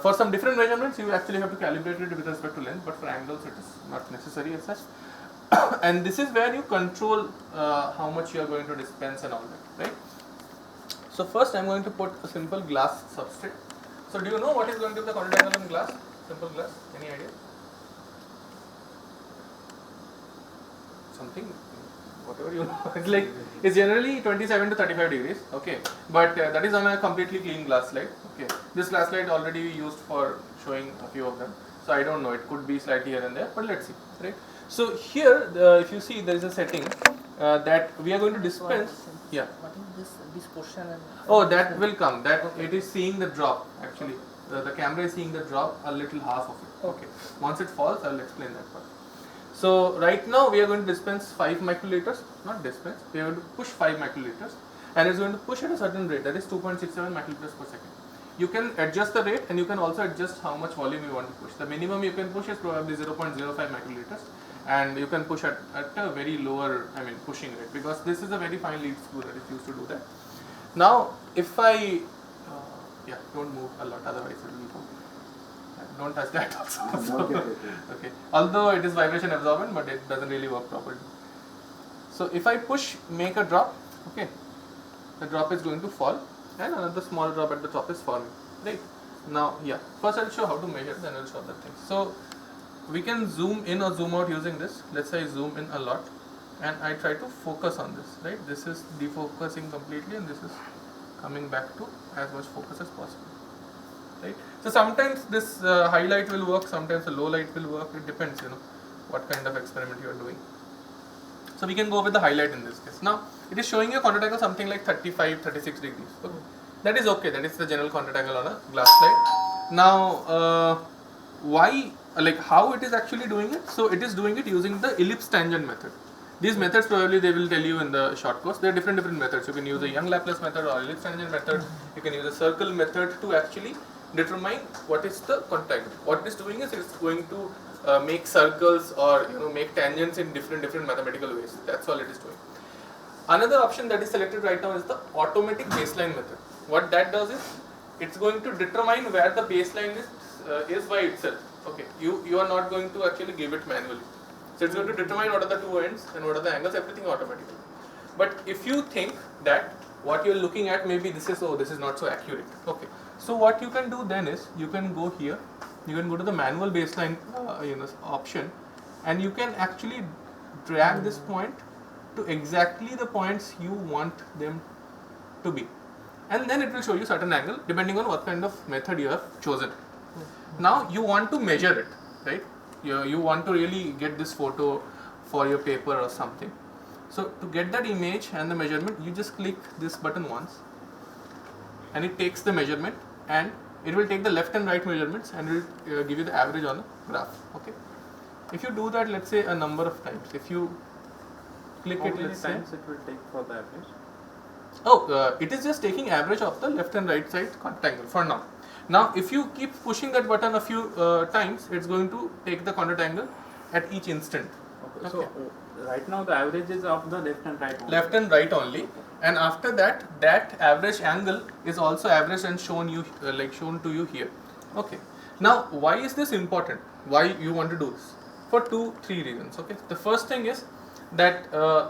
For some different measurements, you actually have to calibrate it with respect to length, but for angles, it is not necessary as such. And this is where you control how much you are going to dispense and all that, right? So first, I'm going to put a simple glass substrate. So do you know what is going to be the contact angle in glass? Simple glass. Any idea? Something, whatever you know. It's like it's generally 27 to 35 degrees. Okay, but that is on a completely clean glass slide. Okay, this glass slide already used for showing a few of them. So I don't know. It could be slightly here and there, but let's see, right? So here, if you see, there is a setting that we are going to dispense. Yeah. What is this portion? Oh, that will come. That it is seeing the drop actually. The camera is seeing the drop, a little half of it. Okay. Once it falls, I will explain that part. So right now we are going to dispense 5 microliters. Not dispense. We are going to push 5 microliters, and it's going to push at a certain rate. That is 2.67 microliters per second. You can adjust the rate, and you can also adjust how much volume you want to push. The minimum you can push is probably 0.05 microliters. And you can push at a very lower, pushing rate, because this is a very fine lead screw that is used to do that. Now, if I, don't move a lot, otherwise it will go. Don't touch that also. Okay. Although it is vibration absorbent, but it doesn't really work properly. So if I push, make a drop, okay, the drop is going to fall, and another small drop at the top is forming, right? Now, first I'll show how to measure, then I'll show other things. So we can zoom in or zoom out using this. Let's say I zoom in a lot and I try to focus on this, right? This is defocusing completely and this is coming back to as much focus as possible, right? So sometimes this high light will work, sometimes the low light will work, it depends, what kind of experiment you are doing. So we can go with the highlight in this case. Now it is showing you a contact angle something like 35, 36 degrees. Okay. That is okay. That is the general contact angle on a glass slide. Now why, like how it is actually doing it? So it is doing it using the ellipse tangent method. These methods probably they will tell you in the short course. There are different methods. You can use a Young Laplace method or ellipse tangent method. You can use a circle method to actually determine what is the contact. What it is doing is it's going to make circles or make tangents in different mathematical ways. That's all it is doing. Another option that is selected right now is the automatic baseline method. What that does is it's going to determine where the baseline is by itself. Okay, you are not going to actually give it manually. So it's going to determine what are the two ends and what are the angles, everything automatically. But if you think that what you're looking at maybe this is not so accurate. Okay, so what you can do then is you can go here. You can go to the manual baseline option, and you can actually drag this point to exactly the points you want them to be, and then it will show you certain angle depending on what kind of method you have chosen. Now you want to measure it, right? You want to really get this photo for your paper or something. So to get that image and the measurement, you just click this button once, and it takes the measurement, and it will take the left and right measurements and it will give you the average on the graph. Okay. If you do that, let's say a number of times, if you click it, let's say. How many times it will take for the average? Oh, it is just taking average of the left and right side contact angle for now. Now, if you keep pushing that button a few times, it's going to take the contact angle at each instant. Okay. So right now the average is of the left and right only. Left and right only, and after that, that average angle is also averaged and shown to you here. Okay. Now, why is this important? Why you want to do this? For 2-3 reasons. Okay. The first thing is that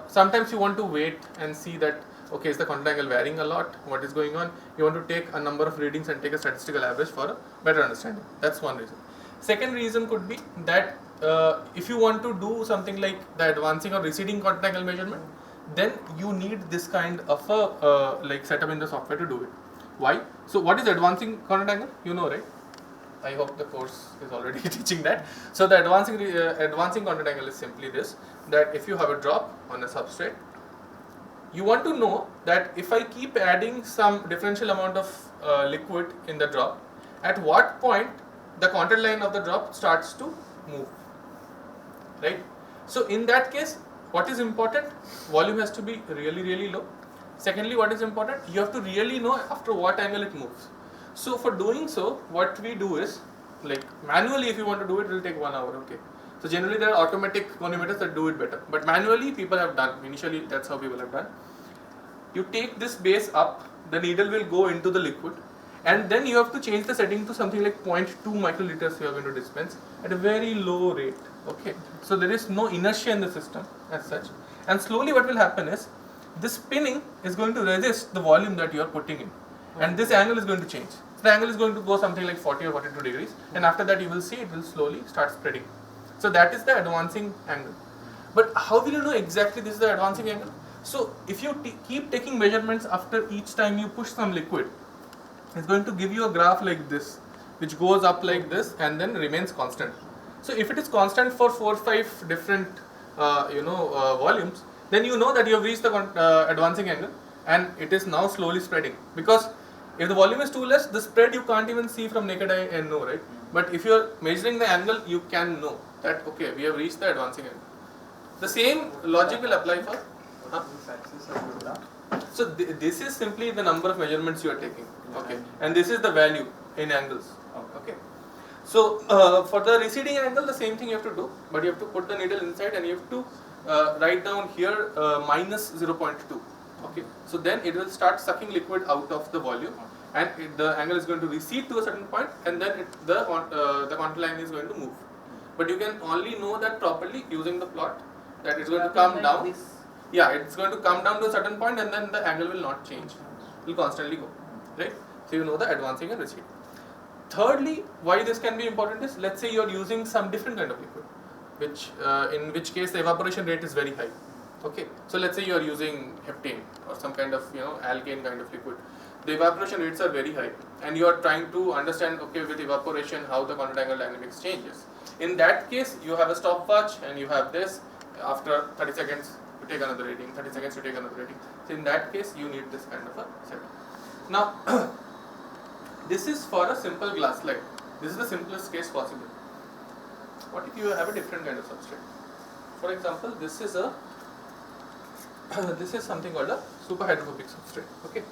sometimes you want to wait and see that okay, is the contact angle varying a lot? What is going on? You want to take a number of readings and take a statistical average for a better understanding. That's one reason. Second reason could be that if you want to do something like the advancing or receding contact angle measurement, then you need this kind of a setup in the software to do it. Why? So what is advancing contact angle? You know, right? I hope the course is already teaching that. So the advancing contact angle is simply this, that if you have a drop on a substrate, you want to know that if I keep adding some differential amount of liquid in the drop, at what point the contact line of the drop starts to move, right? So in that case, what is important? Volume has to be really low. Secondly, what is important? You have to really know after what angle it moves. So for doing so, what we do is, like manually if you want to do it, it will take 1 hour, okay. So generally there are automatic goniometers that do it better, but manually people have done, initially that's how people have done. You take this base up, the needle will go into the liquid, and then you have to change the setting to something like 0.2 microliters you are going to dispense at a very low rate, okay. So there is no inertia in the system as such, and slowly what will happen is, this spinning is going to resist the volume that you are putting in, and this angle is going to change. So the angle is going to go something like 40 or 42 degrees, and after that you will see it will slowly start spreading. So that is the advancing angle. But how will you know exactly this is the advancing angle? So if you keep taking measurements after each time you push some liquid, it's going to give you a graph like this, which goes up like this and then remains constant. So if it is constant for 4 or 5 different volumes, then you know that you have reached the advancing angle and it is now slowly spreading. Because if the volume is too less, the spread you can't even see from naked eye and know, right? But if you are measuring the angle, you can know that okay, we have reached the advancing angle. The same logic will apply for. So this is simply the number of measurements you are taking, okay, and this is the value in angles, okay. So for the receding angle, the same thing you have to do, but you have to put the needle inside and you have to write down here minus 0.2, okay. So then it will start sucking liquid out of the volume, and the angle is going to recede to a certain point, and then the contact line is going to move. But you can only know that properly using the plot, that it's going to come down. Yeah, it's going to come down to a certain point and then the angle will not change. It will constantly go, right? So you know the advancing and receding. Thirdly, why this can be important is, let's say you are using some different kind of liquid, in which case the evaporation rate is very high. Okay, so let's say you are using heptane or some kind of alkane kind of liquid. the evaporation rates are very high, and you are trying to understand, okay, with evaporation how the contact angle dynamics changes. In that case, you have a stopwatch and you have this. After 30 seconds, you take another reading. 30 seconds, you take another reading. So in that case, you need this kind of a setup. Now, this is for a simple glass slide. This is the simplest case possible. What if you have a different kind of substrate? For example, this is a this is something called a superhydrophobic substrate. Okay,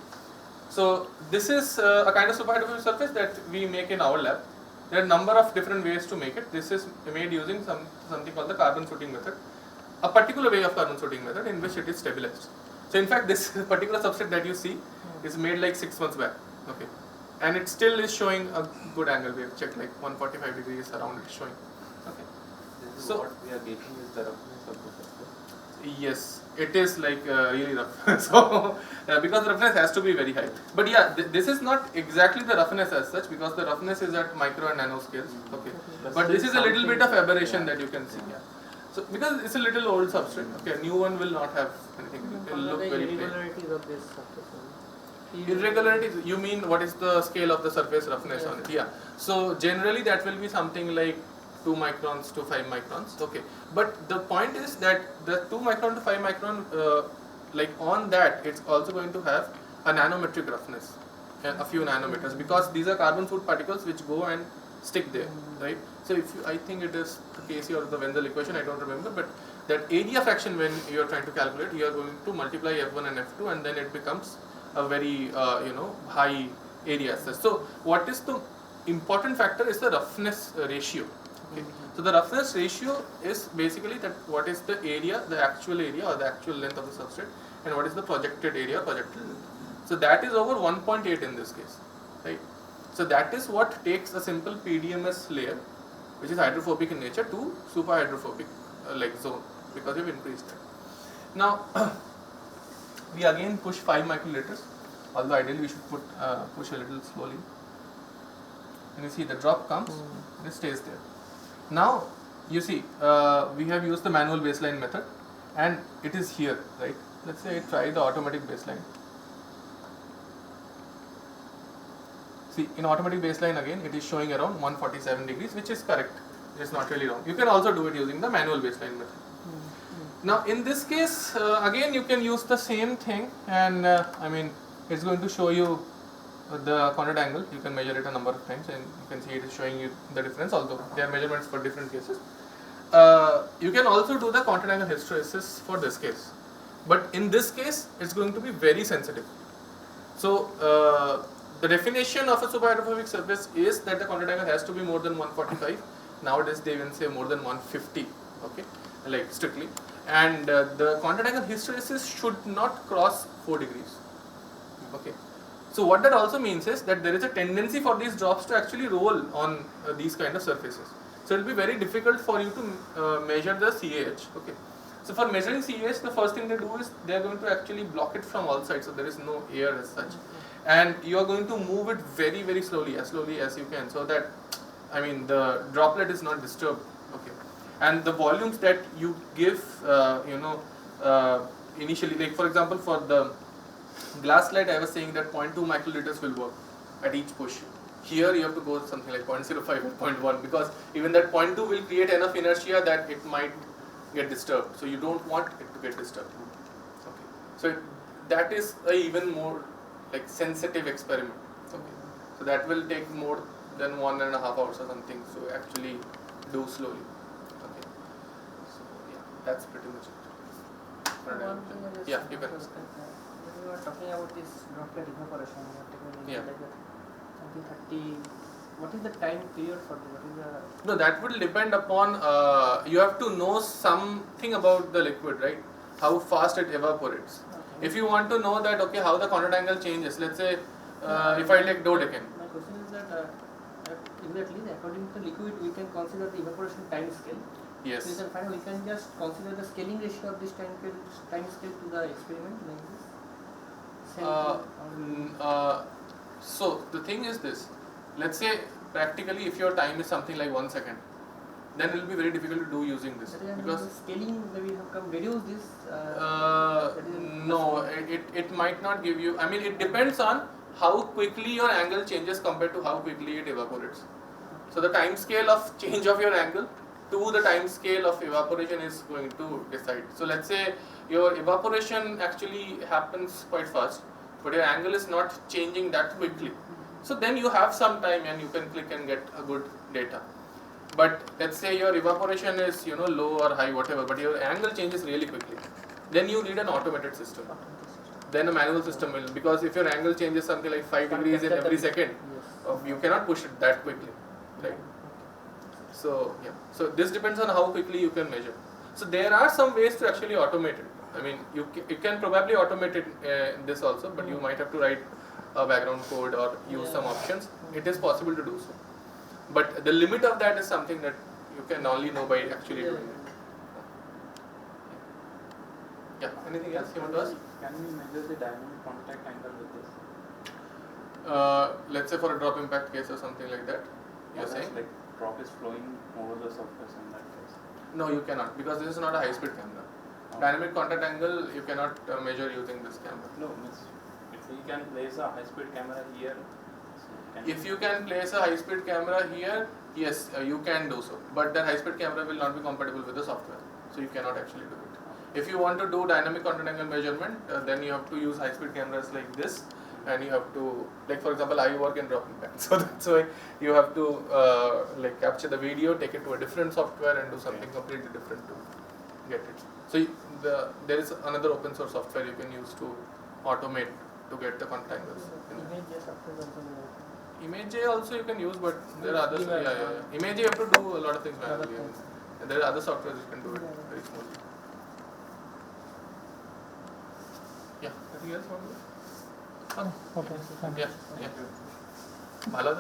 so this is a kind of superhydrophobic surface that we make in our lab. There are a number of different ways to make it. This is made using something called the carbon sorting method, a particular way of carbon sorting method in which it is stabilized. So in fact, this particular substrate that you see is made like 6 months back. Okay, and it still is showing a good angle. We have checked like 145 degrees around it is showing. Okay, So what we are getting is the roughness of the surface. yes, it is like really rough. So because the roughness has to be very high. But yeah, this is not exactly the roughness as such, because the roughness is at micro and nano scales. Okay, but this is a little bit of aberration that you can see. Yeah. So because it's a little old substrate. Okay, new one will not have anything. It will look very plain. Irregularities of this surface. Irregularities, you mean what is the scale of the surface roughness on it? Yeah. So generally that will be something like 2 microns to 5 microns. Okay. But the point is that the 2 micron to 5 micron, like on that, it's also going to have a nanometric roughness, a few nanometers, because these are carbon soot particles which go and stick there, right? So if you, I think it is the Casey or the Wenzel equation, I don't remember, but that area fraction when you are trying to calculate, you are going to multiply F1 and F2, and then it becomes a very high area. So what is the important factor is the roughness ratio. Okay. So the roughness ratio is basically that what is the area, the actual area or the actual length of the substrate, and what is the projected area, projected length. So that is over 1.8 in this case, right? So that is what takes a simple PDMS layer, which is hydrophobic in nature, to super hydrophobic like zone, because you've increased it. Now we again push 5 microliters, although ideally we should push a little slowly. And you see the drop comes and it stays there. Now you see we have used the manual baseline method and it is here, right? Let's say I try the automatic baseline. See, in automatic baseline again it is showing around 147 degrees, which is correct. It is not really wrong. You can also do it using the manual baseline method. Now in this case again you can use the same thing, and I mean it's going to show you the contact angle. You can measure it a number of times and you can see it is showing you the difference, although there are measurements for different cases. You can also do the contact angle hysteresis for this case, but in this case it's going to be very sensitive. So the definition of a superhydrophobic surface is that the contact angle has to be more than 145. Nowadays they even say more than 150, okay, like strictly. And the contact angle hysteresis should not cross 4 degrees, okay. So what that also means is that there is a tendency for these drops to actually roll on these kind of surfaces. So it will be very difficult for you to measure the CAH, okay. So for measuring CAH, the first thing they do is they are going to actually block it from all sides, so there is no air as such. And you are going to move it very, very slowly as you can, so that, I mean, the droplet is not disturbed, okay. And the volumes that you give, initially, like for example, for the glass slide, I was saying that 0.2 microliters will work at each push. Here you have to go something like 0.05 or 0.1, because even that 0.2 will create enough inertia that it might get disturbed. So you don't want it to get disturbed. Okay. So that is a even more like sensitive experiment. Okay. So that will take more than 1.5 hours or something. So actually do slowly. Okay. So yeah, that's pretty much it. One thing I just Yeah, you can. when you were talking about this droplet evaporation, you are taking Yeah. like that 30. What is the time period for this? What is the? No, that will depend upon. You have to know something about the liquid, right? How fast it evaporates. Okay. If you want to know that, okay, how the contact angle changes. Let's say if I take dodecan. My question is that exactly according to liquid, we can consider the evaporation time scale. Yes. So you can we can just consider the scaling ratio of this time scale to the experiment like this. So the thing is this. Let's say practically if your time is something like 1 second, then it will be very difficult to do using this, because scaling we have come reduce this. no, it might not give you. I mean, it depends on how quickly your angle changes compared to how quickly it evaporates. So the time scale of change of your angle to the time scale of evaporation is going to decide. So let's say your evaporation actually happens quite fast, but your angle is not changing that quickly. So then you have some time and you can click and get a good data. But let's say your evaporation is low or high, whatever, but your angle changes really quickly. Then you need an automated system. Then a manual system will, because if your angle changes something like 5 degrees in every second, you cannot push it that quickly, right? So yeah, so this depends on how quickly you can measure. So there are some ways to actually automate it. I mean, you can probably automate it this also, but you might have to write a background code or use some options. It is possible to do so, but the limit of that is something that you can only know by actually doing it. Yeah. Anything else you want to ask? Can we measure the dynamic contact angle with this? Let's say for a drop impact case or something like that. You're saying? Like drop is flowing over the surface in that case. No, you cannot, because this is not a high-speed camera. Dynamic contact angle you cannot measure using this camera. No, if we can place a high-speed camera here. If you can place a high-speed camera here, yes, you can do so. But that high-speed camera will not be compatible with the software, so you cannot actually do it. If you want to do dynamic contact angle measurement, then you have to use high-speed cameras like this, and you have to, like for example, I work in drop impact, so that's why you have to like capture the video, take it to a different software, and do something completely different to get it. So there is another open source software you can use to automate to get the contact angles. Image also you can use, but there are others. Image you have to do a lot of things manually, and there are other softwares you can do it very smoothly. Yeah. Anything else? Okay. Yeah. Bala?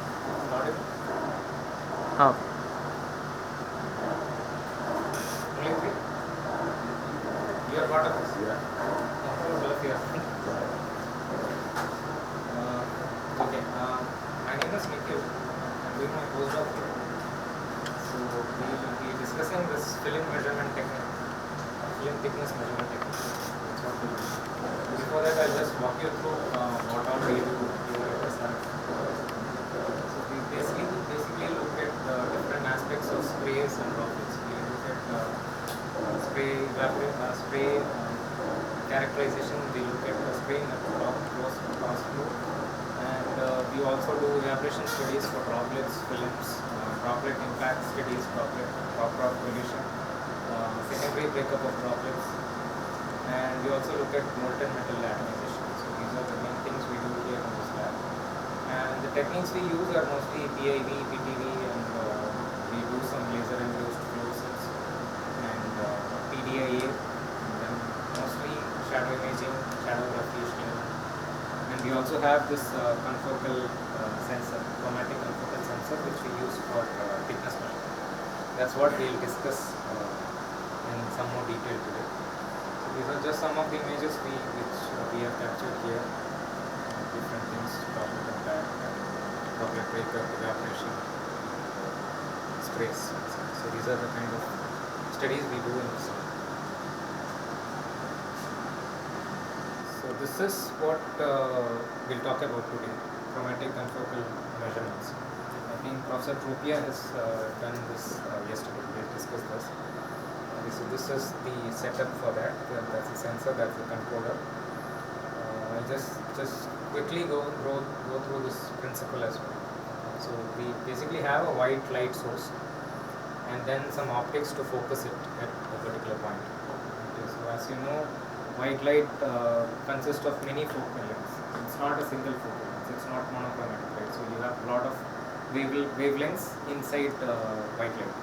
You are part of this? Yeah. Okay. My name is Nikhil. I'm doing my postdoc here. So we will be discussing this film measurement technique, film thickness measurement technique. That's what we'll do. Before that, I'll just walk you through what all we do here at SRF. So we basically look at different aspects of sprays and droplets. We look at spray characterization. We look at spray in a close pass flow, and we also do evaporation studies for droplets, films, droplet impact studies, droplet pollution, secondary breakup of droplets. And we also look at molten metal atomization. So these are the main things we do here in this lab. And the techniques we use are mostly PIV, PTV, and we do some laser-induced fluorescence and PDIA, and then mostly shadow imaging, shadowgraphy, and we also have this confocal sensor, chromatic confocal sensor, which we use for thickness measurement. That's what we'll discuss in some more detail today. These are just some of the images which we have captured here. Different things, droplet impact, droplet breakup, evaporation, sprays. So these are the kind of studies we do in this lab. So this is what we'll talk about today, chromatic confocal measurements. I think Professor Tropia has done this yesterday. We have discussed this. So this is the setup for that. That's the sensor, that's the controller. I'll just quickly go through this principle as well. So we basically have a white light source and then some optics to focus it at a particular point. Okay, so as you know, white light consists of many focal lengths. It's not a single focal length. It's not monochromatic, right? So you have a lot of wavelengths inside white light.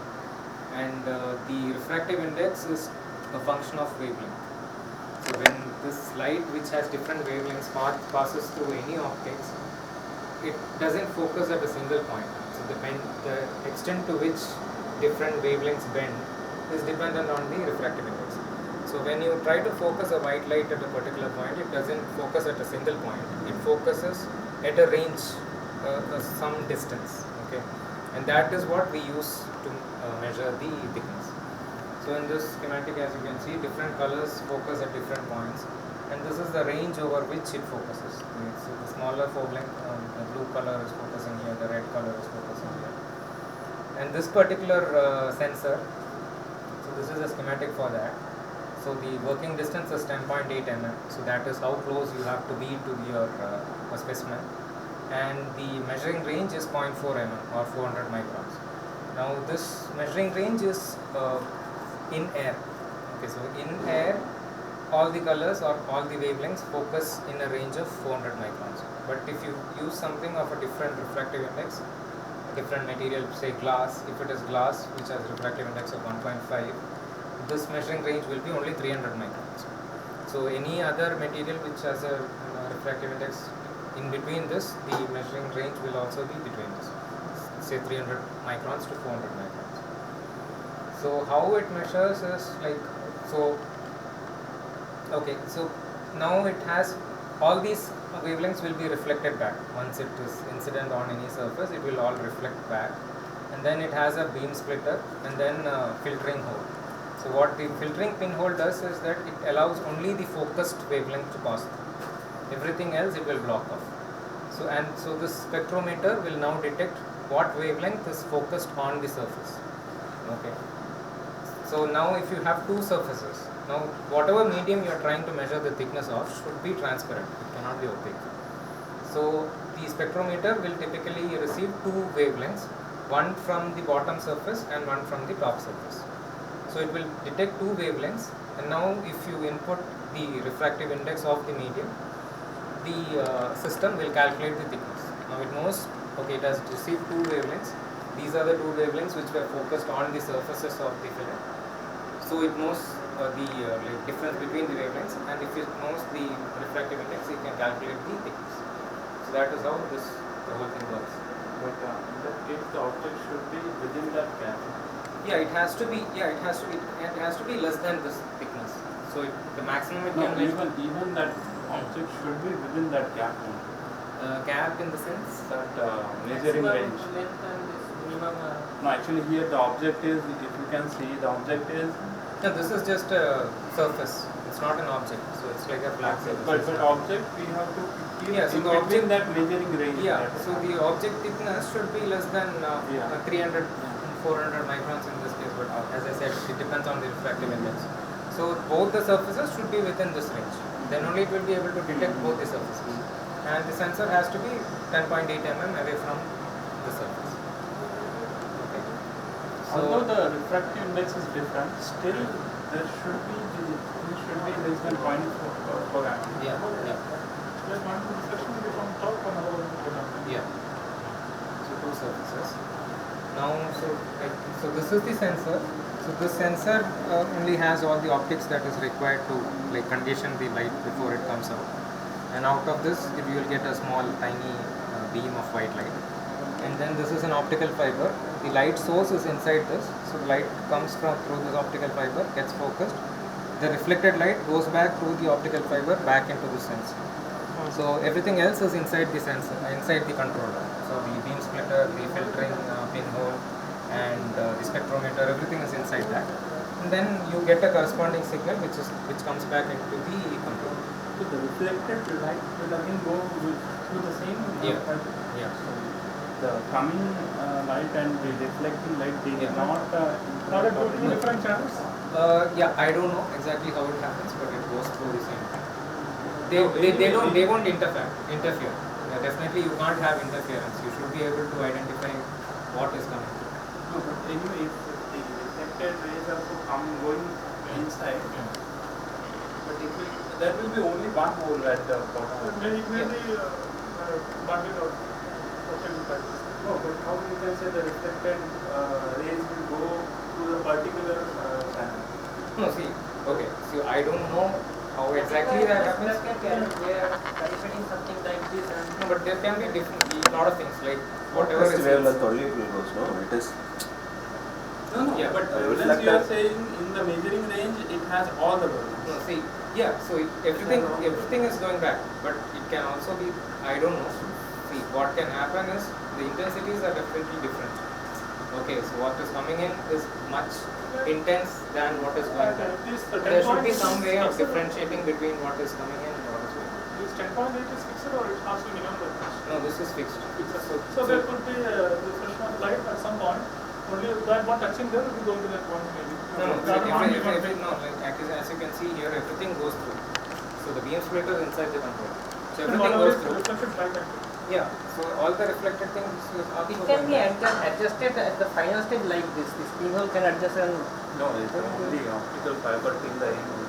And the refractive index is a function of wavelength. So when this light, which has different wavelengths, passes through any optics, it doesn't focus at a single point. So the extent to which different wavelengths bend is dependent on the refractive index. So when you try to focus a white light at a particular point, it doesn't focus at a single point. It focuses at a range, some distance. Okay, and that is what we use to measure the thickness. So in this schematic, as you can see, different colors focus at different points and this is the range over which it focuses. So the smaller wavelength, the blue color is focusing here, the red color is focusing here. And this particular sensor, so this is a schematic for that. So the working distance is 10.8 mm, so that is how close you have to be to your specimen. And the measuring range is 0.4 mm or 400 microns. Now this measuring range is in air. Okay, so in air, all the colors or all the wavelengths focus in a range of 400 microns. But if you use something of a different refractive index, a different material, say glass, if it is glass which has refractive index of 1.5, this measuring range will be only 300 microns. So any other material which has a refractive index in between this, the measuring range will also be between this, say 300 microns to 400 microns. So how it measures is like, so okay, so now it has all these wavelengths will be reflected back. Once it is incident on any surface, it will all reflect back, and then it has a beam splitter and then a filtering hole. So what the filtering pinhole does is that it allows only the focused wavelength to pass through. Everything else it will block off. So this spectrometer will now detect what wavelength is focused on the surface. Okay. So now if you have two surfaces, now whatever medium you are trying to measure the thickness of should be transparent, it cannot be opaque. So the spectrometer will typically receive two wavelengths, one from the bottom surface and one from the top surface. So it will detect two wavelengths, and now if you input the refractive index of the medium, the system will calculate the thickness. Now it knows, okay, it has received two wavelengths. These are the two wavelengths which were focused on the surfaces of the filament. So it knows the difference between the wavelengths, and if it knows the refractive index, it can calculate the thickness. So that is how the whole thing works. But in that case, the object should be within that gap. Yeah, it has to be. Yeah, it has to be less than this thickness. So the maximum it can reach. Even that object should be within that gap only. Gap in the sense that measuring range. No, actually here the object is, if you can see, the object is. No, this is just a surface. It's not an object. So it's like a flat surface. But object we have to keep so in the object, that measuring range. Yeah. So the object thickness should be less than 300, 400 microns in this case. But as I said, it depends on the refractive index. So both the surfaces should be within this range. Then only it will be able to detect both the surfaces. And the sensor has to be 10.8 mm away from the surface. Okay. So although the refractive index is different, still there should be less than 0.4 mm. Yeah. Just one reflection will be from top and another one will be down. Yeah. So two surfaces. Now, so this is the sensor. So this sensor only has all the optics that is required to condition the light before it comes out. And out of this, you will get a small, tiny beam of white light. And then this is an optical fiber. The light source is inside this. So the light comes through this optical fiber, gets focused. The reflected light goes back through the optical fiber back into the sensor. So everything else is inside the sensor, inside the controller. So the beam splitter, the filtering pinhole, and the spectrometer, everything is inside that. And then you get a corresponding signal which comes back into the controller. So the reflected light will again go through the same. Yeah. So the coming light and the reflecting light, they are not two different channels. Yeah, I don't know exactly how it happens, but it goes through the same. They won't interfere. Yeah, definitely you can't have interference. You should be able to identify what is coming. No, but anyway, if the reflected rays also going inside, but there will be only one hole at the bottom. Maybe bundle or something. No, but how you can say the reflected rays will go through the particular channel? No, see, okay, so I don't know how exactly that happens. They are calculating something like this. No, but there can be a lot of things like whatever is. only it will go, no? It is. No, yeah, but unless you are saying in the measuring range, it has all the values. No, see, yeah, so everything is going back, but it can also be, I don't know. See, what can happen is the intensities are definitely different. Okay, so what is coming in is much intense than what is going out. This There should be some way of differentiating between what is coming in and what is going out. This 10.8 is fixed or it has to be minimum voltage? No, this is fixed. So there could be a reflection of light at some point. Only that one touching there will be going to that point maybe. No, That one will not be- as you can see here, everything goes through. So the beam splitter is inside the controller. So Then everything whatever goes is through. reflected light actually. Yeah. So all the reflected things are It can be adjusted at the final stage like this. This keyhole can adjust and No, it's only optical fiber till the end.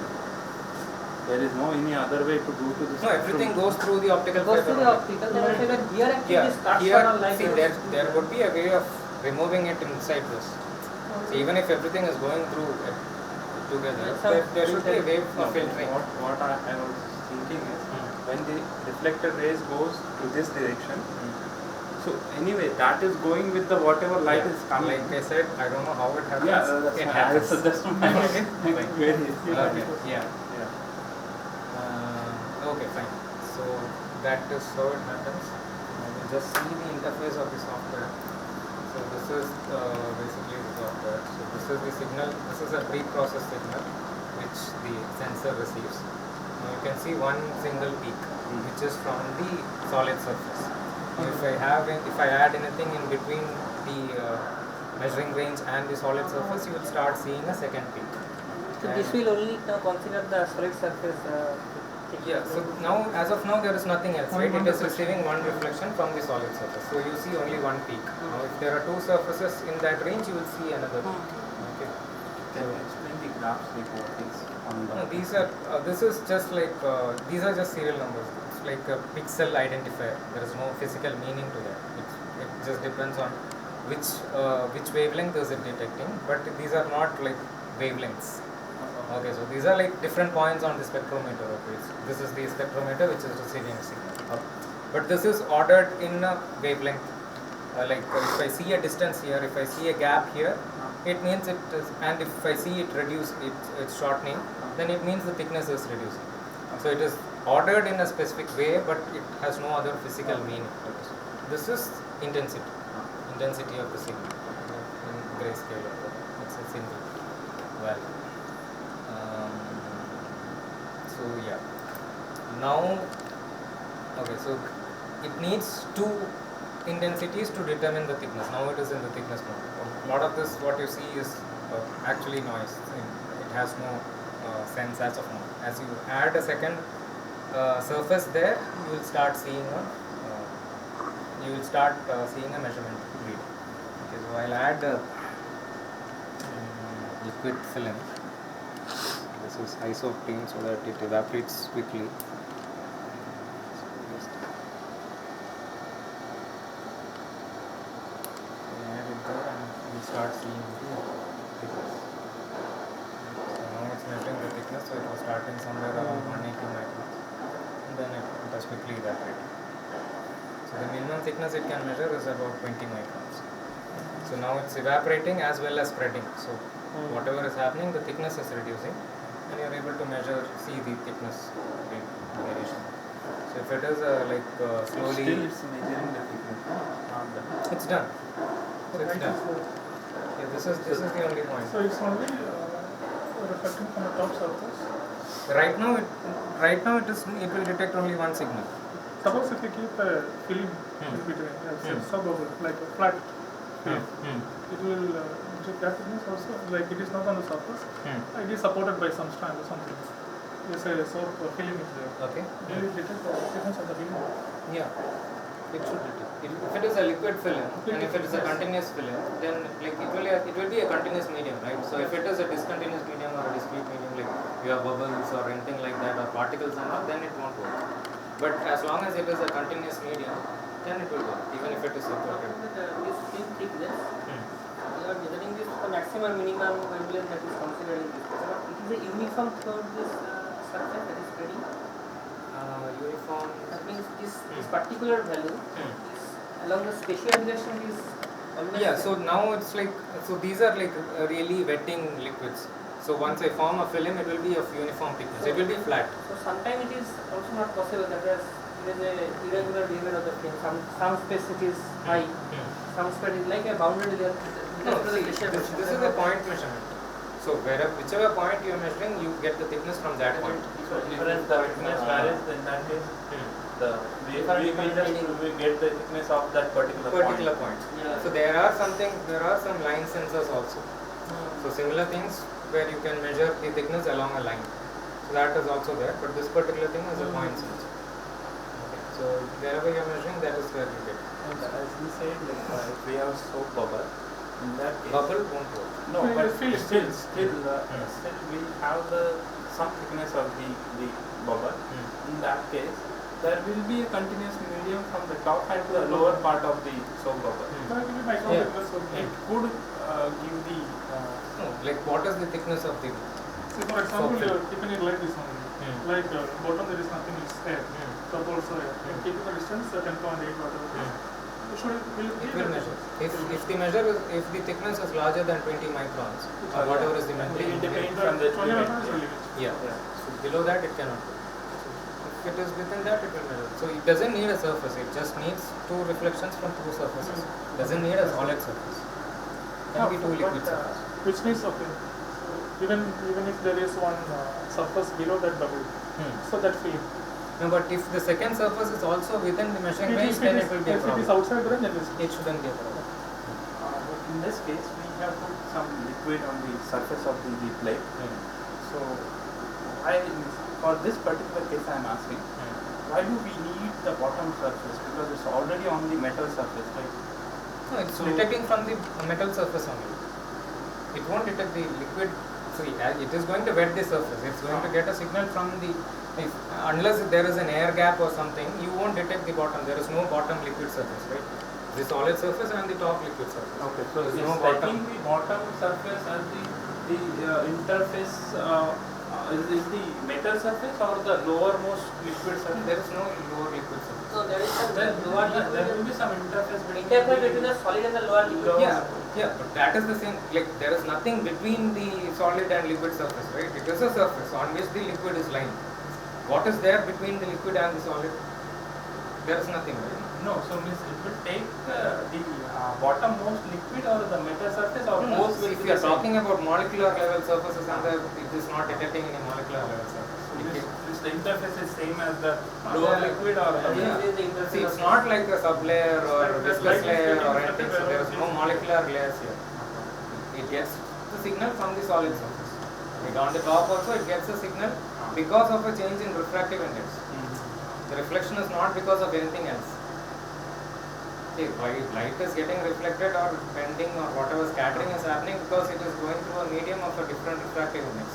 There is no any other way to do to this. No, everything goes through the optical goes fiber. to the optical. Then I say that here actually Yeah, this starts here, from like see, this. there would be a way of removing it inside this. So even if everything is going through it together, there should be a way of filtering. What I was thinking is, when the reflected rays goes to this direction, so anyway, that is going with the whatever light is coming. Like I said, I don't know how it happens. Yeah, that's it why happens. So that's my very Okay, yeah. Okay, fine. So that is how it happens. We'll just see the interface of the software. So this is basically the software. So this is the signal. This is a pre-processed signal which the sensor receives. Now you can see one single peak, which is from the solid surface. Now if I add anything in between the measuring range and the solid surface, you will start seeing a second peak. So this will only consider the solid surface. Yeah, so now, as of now, there is nothing else, right? It is receiving one reflection from the solid surface. So you see only one peak. Now, if there are two surfaces in that range, you will see another peak. Okay. Can you explain the graphs like what is on the? No, these are. This is just like these are just serial numbers. It's like a pixel identifier. There is no physical meaning to that. It just depends on which wavelength is it detecting. But these are not like wavelengths. Okay, so these are like different points on the spectrometer. Okay, so this is the spectrometer which is receiving a signal. But this is ordered in a wavelength. Like if I see a distance here, if I see a gap here, it means it is, and if I see it reduce, it's shortening, then it means the thickness is reducing. So it is ordered in a specific way, but it has no other physical meaning. This is intensity of the signal in grayscale. It's a single value. So yeah, now okay, so it needs two intensities to determine the thickness. Now it is in the thickness mode. A lot of this what you see is actually noise. It has no sense as of now. As you add a second surface there, you will start seeing a measurement read. Okay, so I'll add liquid film. This is isoprene so that it evaporates quickly. So just add it there and we start seeing the thickness. So now it's measuring the thickness, so it was starting somewhere around 180 microns and then it has quickly evaporated. So the minimum thickness it can measure is about 20 microns. So now it's evaporating as well as spreading. So whatever is happening, the thickness is reducing. And you are able to see the thickness variation. So if it is slowly, Still it's measuring the thickness. it's done. So it's done. Yeah, this is the only point. So it's only reflecting from the top surface. Right now it will detect only one signal. Suppose if you keep a film in between, subbubble, like a flat film, it will detect that thickness also. Like it is not on the surface, it is supported by some strand or something. Let's say a soap film is there. Okay. Will it detect the thickness of the film? Yeah. It should detect. If it is a liquid film and if it is a continuous film, then like it will be a continuous medium, right? So if it is a discontinuous medium or a discrete medium, like you have bubbles or anything like that or particles and all, then it won't work. But as long as it is a continuous medium, then it will work, even if it is supported. This film thickness, you are measuring this the maximum minimum wavelength that is considered in this. It is a uniform throughout this surface that is spreading. Uniform. That means this particular value is along the spatial direction is always. Yeah. So now it's like these are like really wetting liquids. So once I form a film, it will be of uniform thickness. It will be flat. So sometimes it is also not possible that there is a irregular behavior of the film. Some space it is high, some space is like a boundary layer. No, see, this is a point measurement. So whichever point you are measuring, you get the thickness from that point. So different the thickness varies, in that case, we get the thickness of that particular point. Yeah. So there are some line sensors also. So similar things where you can measure the thickness along a line. So that is also there, but this particular thing is a point sensor. Okay. So wherever you are measuring, that is where you get. And as we said, like if we have a soap bubble, in that case, Bubble won't work. no, but still we have some thickness of the bubble. In that case, there will be a continuous medium from the top and to the lower part of the soap bubble. It could give the No, like what is the thickness of the? See, for example, you are keeping it like this only. Like bottom there is nothing, it's air. Top also air. You keep the distance 10.8 whatever. It will measure. If the thickness is larger than 20 microns or whatever is the measurement. it depends on the Yeah. So below that it cannot. If it is within that, it will measure. So it doesn't need a surface. It just needs two reflections from two surfaces. Doesn't need a solid surface. Can be two liquid surfaces. Which means okay. Even if there is one surface below that bubble, so that film. No, but if the second surface is also within the measuring range, then it will be a problem. If it is outside the range, it shouldn't be a problem. In this case, we have put some liquid on the surface of the plate. So, for this particular case, I am asking, why do we need the bottom surface? Because it's already on the metal surface, right? No, it's detecting from the metal surface only. It won't detect the liquid. See, it is going to wet the surface. It's going to get a signal from the. Unless there is an air gap or something, you won't detect the bottom. There is no bottom liquid surface, right? The solid surface and the top liquid surface. Okay, so there is it's no taking the bottom surface as the interface. Is the metal surface or the lowermost liquid surface? There is no lower liquid surface. No, there is some There will be some interface between the solid and the lower liquid. Yeah, but that is the same. Like there is nothing between the solid and liquid surface, right? It is a surface on which the liquid is lying. What is there between the liquid and the solid? There is nothing, right? No, so means it will take the bottommost liquid or the metal surface or both will if be you are the same? talking about molecular level surfaces, and it is not detecting any molecular level surface. The interface is same as the lower liquid or See, it's not like a sublayer or viscous layer or anything, so there is no molecular layers here. It gets the signal from the solid surface. Like on the top also it gets a signal because of a change in refractive index. The reflection is not because of anything else. Okay, light is getting reflected or bending or whatever scattering is happening because it is going through a medium of a different refractive index.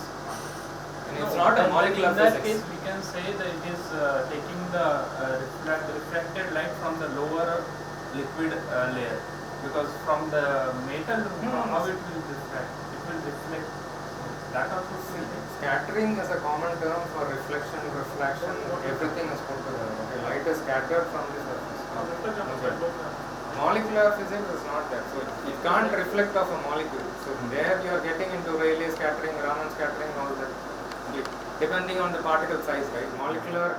And it's not a molecular physics. In that physics. case, we can say that it is taking the reflected light from the lower liquid layer, because from the metal, how it will reflect? It will reflect. That also Scattering is a common term for reflection, refraction, everything is put together. Okay, light is scattered from the surface. Molecular physics is not that. So it can't reflect off a molecule. So there you are getting into Rayleigh scattering, Raman scattering, all that. Depending on the particle size, right? Molecular,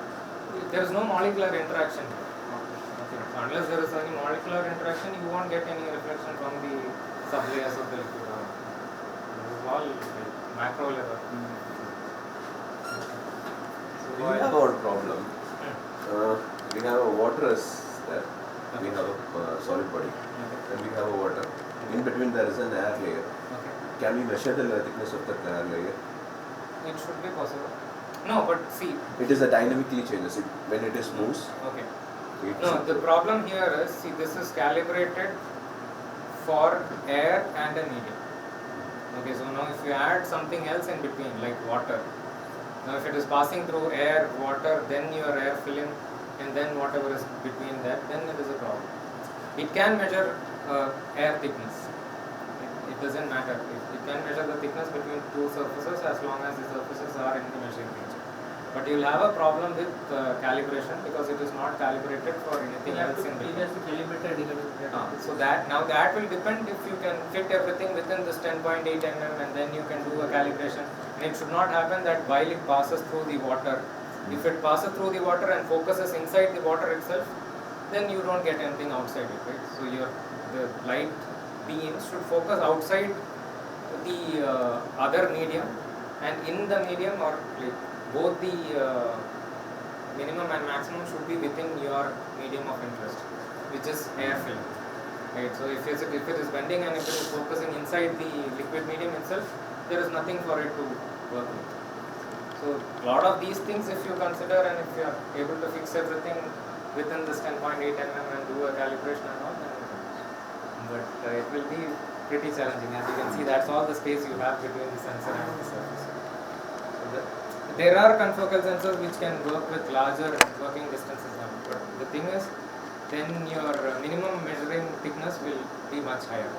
there is no molecular interaction. Okay. Unless there is any molecular interaction, you won't get any reflection from the sublayers of the liquid. This is all macro level. So we have our problem. We have a water is there. We have a solid body, and we have a water. In between there is an air layer. Can we measure the thickness of the air layer? It should be possible. No, but see. It is a dynamically changes it when it is moves. Okay. No, the problem here is, see, this is calibrated for air and a medium. Okay, so now if you add something else in between, like water, now if it is passing through air, water, then your air film, and then whatever is between that, then it is a problem. It can measure air thickness. It doesn't matter. It can measure the thickness between two surfaces as long as the surfaces are in the measuring range. But you will have a problem with calibration because it is not calibrated for anything else in between. So that will depend if you can fit everything within this 10.8 mm, and then you can do a calibration. And it should not happen that while it passes through the water, if it passes through the water and focuses inside the water itself, then you don't get anything outside it, right? So the light beams should focus outside the other medium, and in the medium, or like both the minimum and maximum should be within your medium of interest, which is air film. Right? So if it is bending and if it is focusing inside the liquid medium itself, there is nothing for it to work with. So a lot of these things, if you consider and if you are able to fix everything within this 10.8 mm and do a calibration and all, then but it will be pretty challenging. As you can see, that's all the space you have between the sensor and the surface. So there are confocal sensors which can work with larger working distances now, but the thing is, then your minimum measuring thickness will be much higher.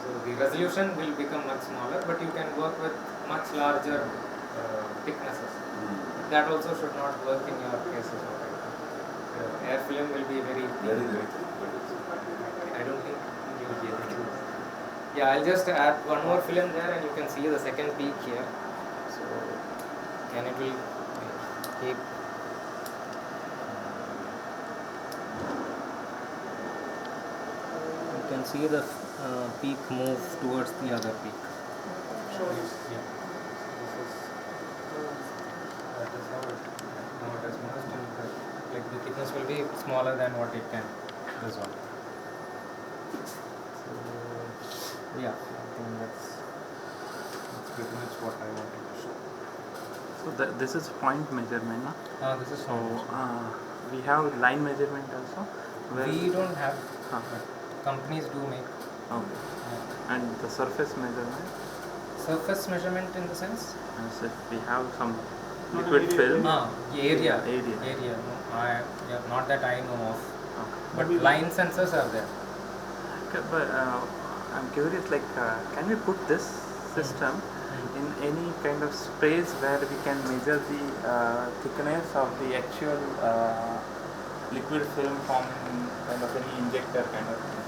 So the resolution will become much smaller, but you can work with much larger thicknesses. That also should not work in your cases. Air film will be very thick. I don't think you will be able to. Yeah, I'll just add one more film there and you can see the second peak here. So, and it will keep. You can see the peak move towards the other peak. Sure. Yeah. That is how it has moved, and like the thickness will be smaller than what it can resolve. So, yeah, I think that's pretty much what I wanted to show. So this is point measurement, no? This is so we have line measurement also. We don't have, but companies do make. Okay. And the surface measurement. Surface measurement in the sense? As if we have some liquid film. Area. Area. No, not that I know of. Okay. But line sensors are there. Okay, but I'm curious, like, can we put this system in any kind of space where we can measure the thickness of the actual liquid film from kind of any injector kind of thing?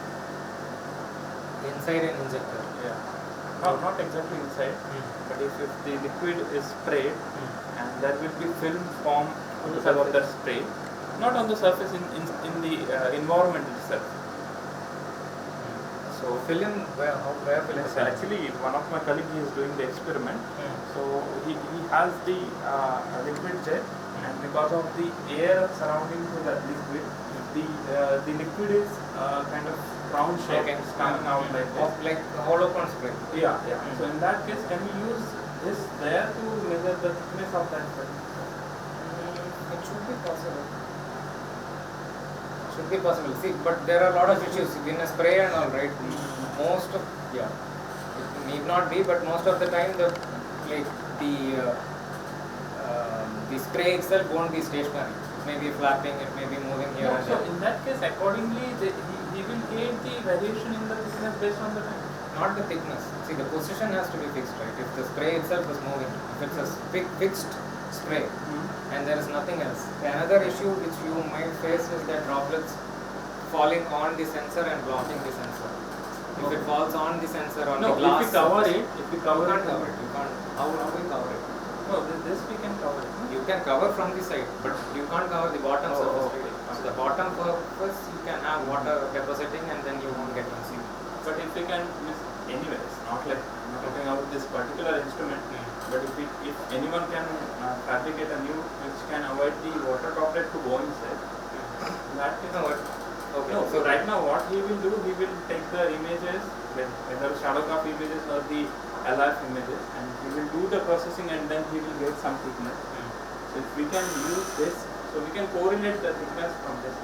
Inside an injector? Yeah. No, not exactly inside, but if the liquid is sprayed and there will be film formed because of that spray, not on the surface, in the environment itself. So film, where film? So actually, one of my colleagues is doing the experiment. So he has the liquid jet, and because of the air surrounding to that liquid, the liquid is kind of round shape, it's coming out like this. Like hollow point spray. Yeah. So in that case, can we use this there to measure the thickness of that film? It should be possible. Should be possible. See, but there are a lot of issues in a spray and all, right? Most of, it need not be, but most of the time the spray itself won't be stationary. It may be flapping, it may be moving here and So there. in that case, accordingly, he will gauge the variation in the thickness based on the time. Not the thickness. See, the position has to be fixed, right? If the spray itself is moving, if it's a fixed spray and there is nothing else. Another issue which you might face is that droplets falling on the sensor and blocking the sensor. If it falls on the sensor on the glass, if we cover it, you can't cover it. You can't. How will we cover it? No, this we can cover it. You can cover from the side, but you can't cover the bottom surface. Okay. So the bottom surface you can have water depositing and then you won't get consumed. But if we can, anyways, not like I'm talking about this particular instrument, but if anyone can fabricate a new which can avoid the water droplet to go inside, that is Okay. No, so right now what he will do, he will take the images, whether shadowgraph images or the LF images, and he will do the processing and then he will get some thickness. So if we can use this, so we can correlate the thickness from this.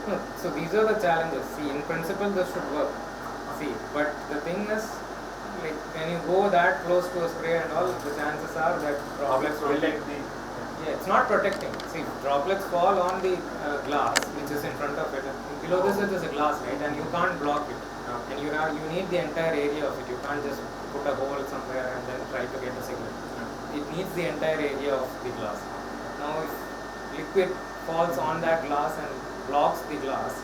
No, so these are the challenges. See, in principle this should work. See, but the thing is, like when you go that close to a spray and all, the chances are that droplets will take the. Yeah, it's not protecting. See, droplets fall on the glass which is in front of it. Below this it is a glass, right? And you can't block it. And you need the entire area of it. You can't just put a hole somewhere and then try to get a signal. It needs the entire area of the glass. Now, if liquid falls on that glass and blocks the glass,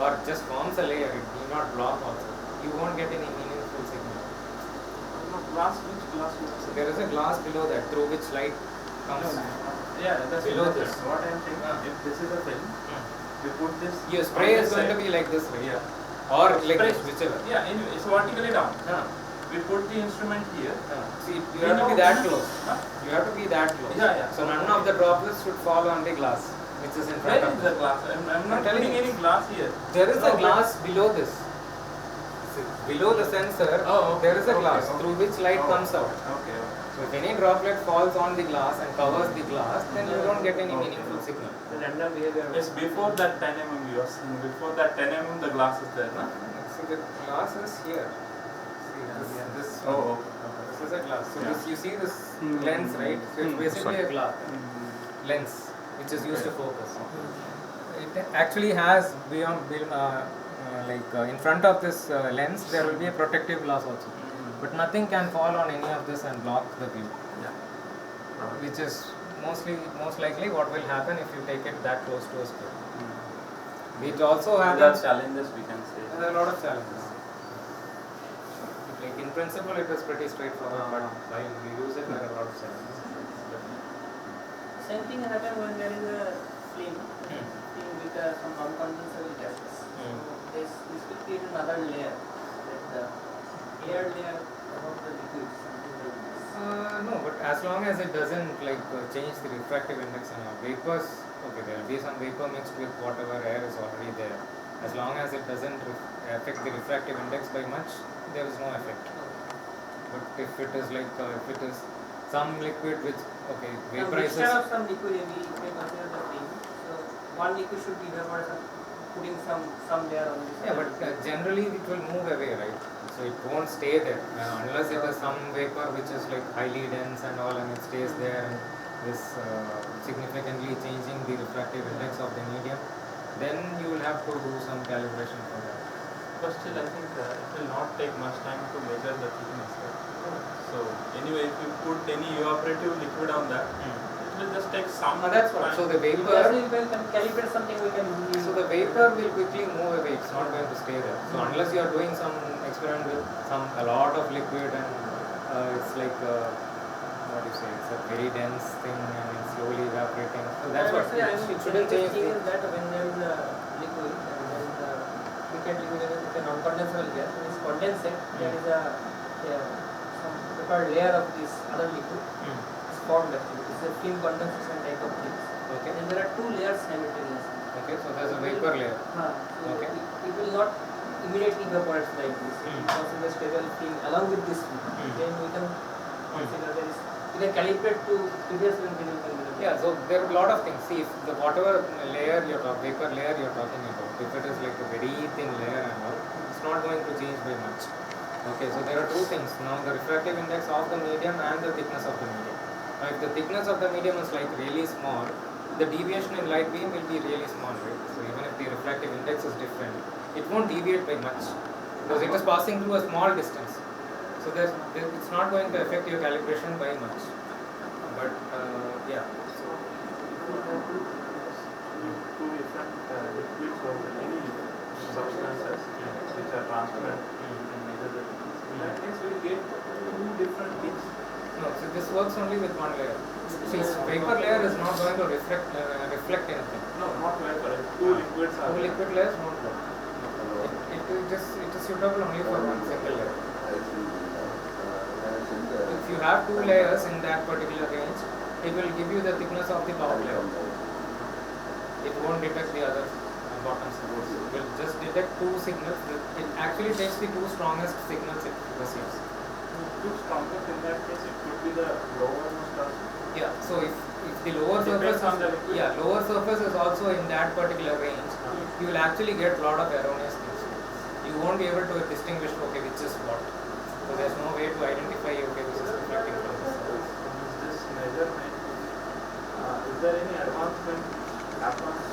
or just forms a layer, it need not block also. You won't get any meaningful signal. Glass, which glass? So there is a glass below that through which light comes. Yeah, that's below this. What I am saying, if this is a film, we put this. Your spray is going to be like this way. Yeah. or like this, whichever. Yeah, anyway, it's vertically down. We put the instrument here. See, you have to be that close. You have to be that close. Yeah. So none of the droplets should fall on the glass, which is in front Where of is us. the glass? I'm not putting any glass here. There is a glass below this. See, below the sensor, there is a glass through which light comes out. Okay. So if any droplet falls on the glass and covers the glass, then you don't get any meaningful signal. The random behavior. Yes, before that 10 mm you are saying. Before that 10 mm the glass is there, no? See, the glass is here. See, this one. This is a glass. So this, you see this lens, right? So it's basically a glass lens which is used to focus. It actually has in front of this lens there will be a protective glass also. But nothing can fall on any of this and block the view. Which is most likely what will happen if you take it that close to a screen. It also happens. There are challenges, we can say. There are a lot of challenges. Like in principle, it is pretty straightforward, but while we use it, there are a lot of challenges. Same thing happens when there is a film with some non-condensable gases. So this will create another layer, like the layer above the liquid, something like this. No, but as long as it doesn't change the refractive index and all vapors, okay, there will be some vapor mixed with whatever air is already there. As long as it doesn't affect the refractive index by much, there is no effect. But if it is some liquid which vaporizes. Instead of some liquid, we may consider the film. So one liquid should be evaporated, putting some layer on this. Yeah, but generally it will move away, right? So it won't stay there unless it is some vapor which is like highly dense and all, and it stays there and is significantly changing the refractive index of the medium. Then you will have to do some calibration for that. But still, I think it will not take much time to measure the thickness. So anyway, if you put any evaporative liquid on that, it will just take some That's what. time. So the vapor. We can calibrate something. We can. So the vapor will quickly move away. It's not going to stay there. So unless you are doing some experiment with a lot of liquid and it's like what do you say? It's a very dense thing and it's slowly evaporating. So that's what. It shouldn't change. Is that when there is a liquid and there is a liquid with a non-condensable gas, when it's condensate, there is some prepared layer of this other liquid. It's formed actually. It's a film condensation type of thing. Okay. And there are two layers simultaneously. Okay, so there's a vapor layer. So Okay. it will not immediately evaporate like this. It becomes in a stable film along with this film. Then we can consider there is. We can calibrate to previous film. Yeah, so there are a lot of things. See, if the whatever layer vapor layer you're talking about, if it is like a very thin layer and all, it's not going to change by much. Okay, so there are two things. Now the refractive index of the medium and the thickness of the medium. Now if the thickness of the medium is like really small, the deviation in light beam will be really small, right? So even if the refractive index is different, it won't deviate by much because it is passing through a small distance. So it's not going to affect your calibration by much. But yeah. Two different liquids or any substances which are transparent and measure the thickness. In that case, we get two different things. No, so this works only with one layer. See, vapor layer is not going to reflect anything. No, not vapor. Two liquids are. Two liquid layers won't work. It is suitable only for one single layer. If you have two layers in that particular range, it will give you the thickness of the top layer. It won't detect the other bottom signals. It will just detect two signals. It actually takes the two strongest signals it receives. Two strongest in that case, it could be the lower most. Yeah. So if the lower surface lower surface is also in that particular range, you will actually get a lot of erroneous things. You won't be able to distinguish which is what. So there's no way to identify this is reflecting from this. This measurement, is there any advancement happens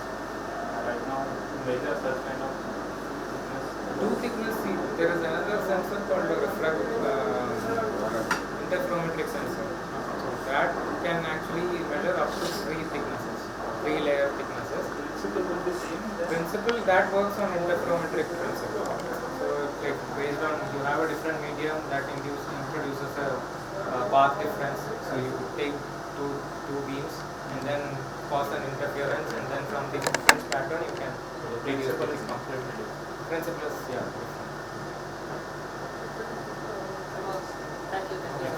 right now to measure such kind of thickness? Two thickness, see, there is another sensor called a interferometric sensor. So that can actually measure up to 3 thicknesses, 3 layer thicknesses. Principle will be same. Principle that works on interferometric principle. So like based on you have a different medium that introduces a path difference. So you take two beams and then cause an interference, and then from the difference pattern you can reduce the completely different. Principle is, yeah. Thank you.